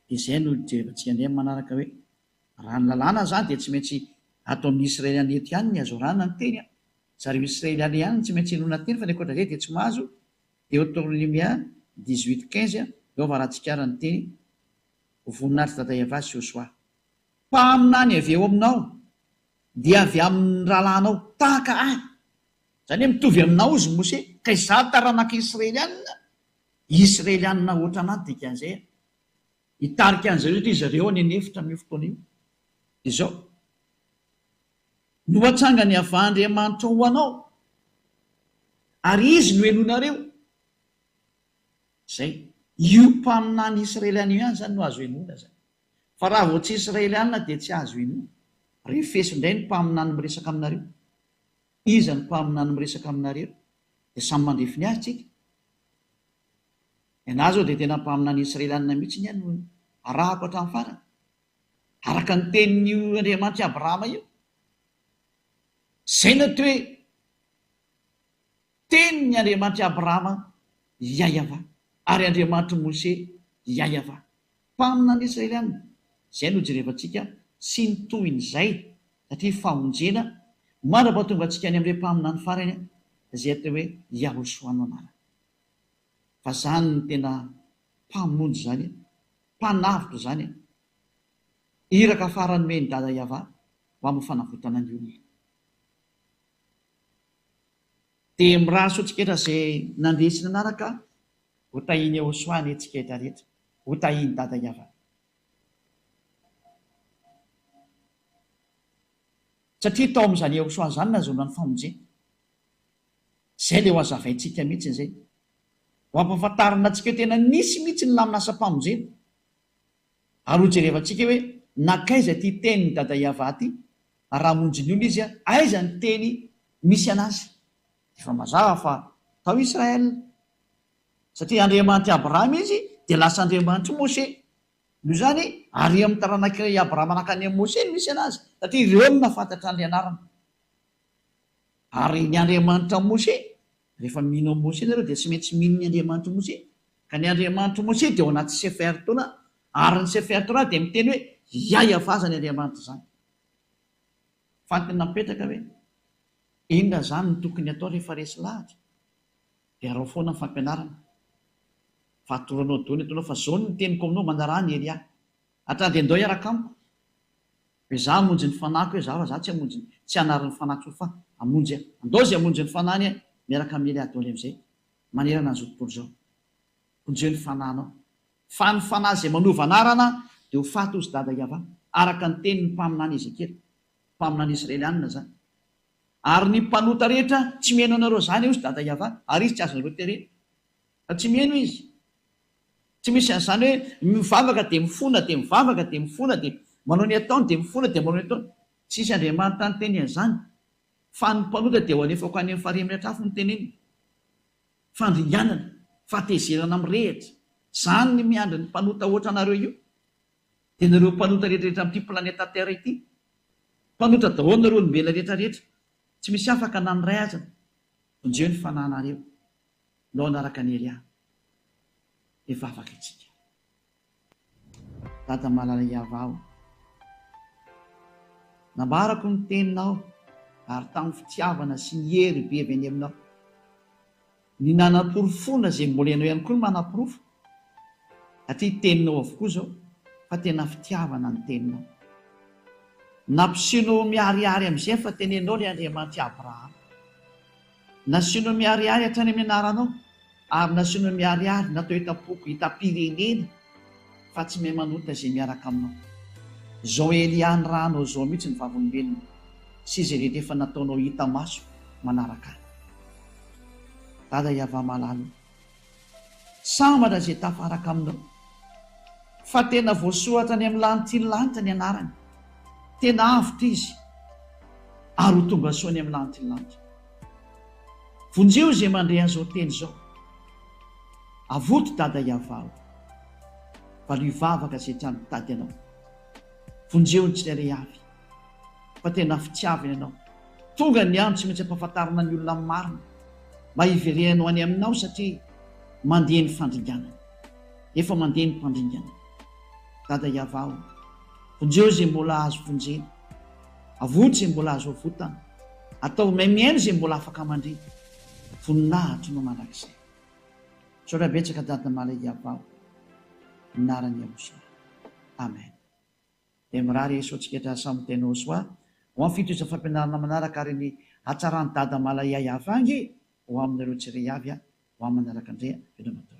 Izay no jerevantsika indray manaraka hoe raha ny lalàna zany dia tsy maintsy atao amin'ny Israeliana eto ihany ny azorana ny teny. Zareo Israeliana ihany tsy maintsy henona teny fa ny ankoatra izay dia tsy mahazo. Deutéronomia 18:15. Eo avarantsika ny teny voninahitra dada Eva sy Joshua. Mpaminany avy eo aminao dia avy amin'ny rahalanao tahaka ahy. Zany hoe mitovy aminao izy Mose, ka izaho taranaka Israelianina. Israelianina ohatra anaty dikan'izay. Hitarika an'izareo ty zareo any anefitra amin'io fotoana io. Izao. No hatsanga ny avy Andriamanitra ho anao. Ary izy no henonareo. Zay. Io mpaminany Israeliana ihany zany no azo henona zany. Fa raha vao tsy Israelianina dia tsy azo henona. Refeso indray ny mpaminany miresaka aminareo. Iza ny mpaminany miresaka aminareo? Dia samy mandrefy ny azy tsika. Ianazy zao dia tena mpaminany Israelianina mihitsy ny ihany no arahako hatramin'ny farany. Araka ny tenin'io Andriamanitra Abrahama io. Zay no hoe tenin'ny Andriamanitra Abrahama Yahva, ary Andriamanitra Mose Yahva. Mpaminany Israelianina. Izay no jerevantsika sy ny tohin'izay satria famonjena mandrapa tonga antsika any amin'ilay mpaminany farany izay atao hoe Yahoshua no anarany. Fa zany ny tena mpamonjy zany, mpanavitra zany, iraka farany meny dada Yahva ho amin'ny fanavotana ny olona. Dia miraso antsika izay nandresina anaraka ho tahiny Yahoshua ny antsika eto rehetra, ho tahiny dada Yahva. Satria tao amin'izany Yahoshua zany nahazoana ny famonjena. Izay ilay ho hazavaintsika mihitsy izay. Ho ampahafantarana antsika tena nisy mihitsy ny lamin'asa-pamonjena. Ary ho jerevantsika hoe nakaiza ty tenin'ny dada Yahva ty, raha monjy ny olona izy aiza ny teny misy anazy. Efa mazava fa tao Israel. Satria Andriamanitra Abrahama izy dia lasa Andriamanitra Mose. Noho izany ary amin'ny taranak'i Abrahama nakany amin'ny Mose no misy anazy. Satria ireo no nafantatra ny anarana. Ary ny Andriamanitra Mose, rehefa mino amin'ny Mose nareo dia tsy maintsy mino ny Andriamanitra Mose. Ka ny Andriamanitra Mose dia ao anaty Sefer Torah. Ary ny Sefer Torah dia miteny hoe Yahva zany Andriamanitra zany. Fantany napetraka hoe inona zany no tokony atao rehefa resy lahatra. Dia arao foana ny fampianarana. Fatoranao dony atonao fa zao ny teniko aminao manarany Elia. Atrady andao hiaraka amiko. hoe za hamonjy ny fanahiko hoe za tsy hamonjy tsy hanarin'ny fanahiko fa hamonjy andaozy hamonjy ny fanahny miaraka amily adaoly am'izay manerana an'izao tontolo zao onjeo ny fananao fa ny fanahy zay manova anarana dia ho faty ozy dada iava araka ny teny ny mpaminany Ezekely mpaminany Israelianina zany ary ny mpanota rehetra tsy mihaino anareo zany ozy dada iava ary izy tsy azonareo terena fa tsy mihaino izy tsy misy an'izany hoe mivavaka dia mifona dia mivavaka dia mifona dia manao ny ataony dia mifona dia manao ny ataony tsisy Andriamanitra ny teny an'izany fa ny mpanota dia ho anefako any amin'ny farihy mirehatra afo ny teneny fandringanana fatezerana mirehitra zany ny miandry ny mpanota ohatra anareo io dia nareo mpanota rehetrarehetra amin'ity planeta terre ity mpanota daholo nareo ny mbela rehetrarehetra tsy misy afaka na ny ray azana onjeo ny fananareo nao anaraka ny Elia efa afaka itsika dada malala iavao nambarako ny teninao ary tamin'ny fitiavana sy ny hery be avy any aminao ny nanam-porofona zay mbola ianao ihany koa ny manam-porofo satria teninao avokoa zao fa tena fitiavana ny teninao nampisinao miariary amin'izay fa tenenao ilay Andriamanitra Abrahama nasinao miariary hatrany amin'ny anaranao ary nasinao miariary natao hitapoko hitam-pirenena fa tsy mahay manota zay miaraka aminao zao Elia ny rahanao zao mihitsy ny vavolombelona sy izay rehetra efa nataonao hita maso manaraka dada iava malalo sambatra zay tafaraka aminao fa tena voasoratra ny amin'ny lanitry lanitra ny anarany tena avitra izy ary ho tonga soa ny amin'ny lanitry lanitra vonjeo zay mandre an'izao teny zao avoto dada iavao fa lo hivavaka zay trano tady anao vonjeo ny tsirairay avy fa tena fitiavina ianao tonga ny andro tsy maintsy ampahafantarana ny olona marina mba hiverehanao any aminao satria mandeha ny fandringanana efa mandeha ny mpandringana dada iavao vonjeo zay mbola azo vonjena avoto zay mbola azo avotana atao maimiaino zay mbola afaka mandre voninahitry no mandrakizay sorabetsaka dada mala iavao minarany amosoa amen dia mirary esotsiketra samy tenao soa ho amin'ny fitoza fampianarana manaraka ary ny hatsarany dada mala iavangy ho aminareo tsiray avy ho amin'ny manaraka indray vedonatao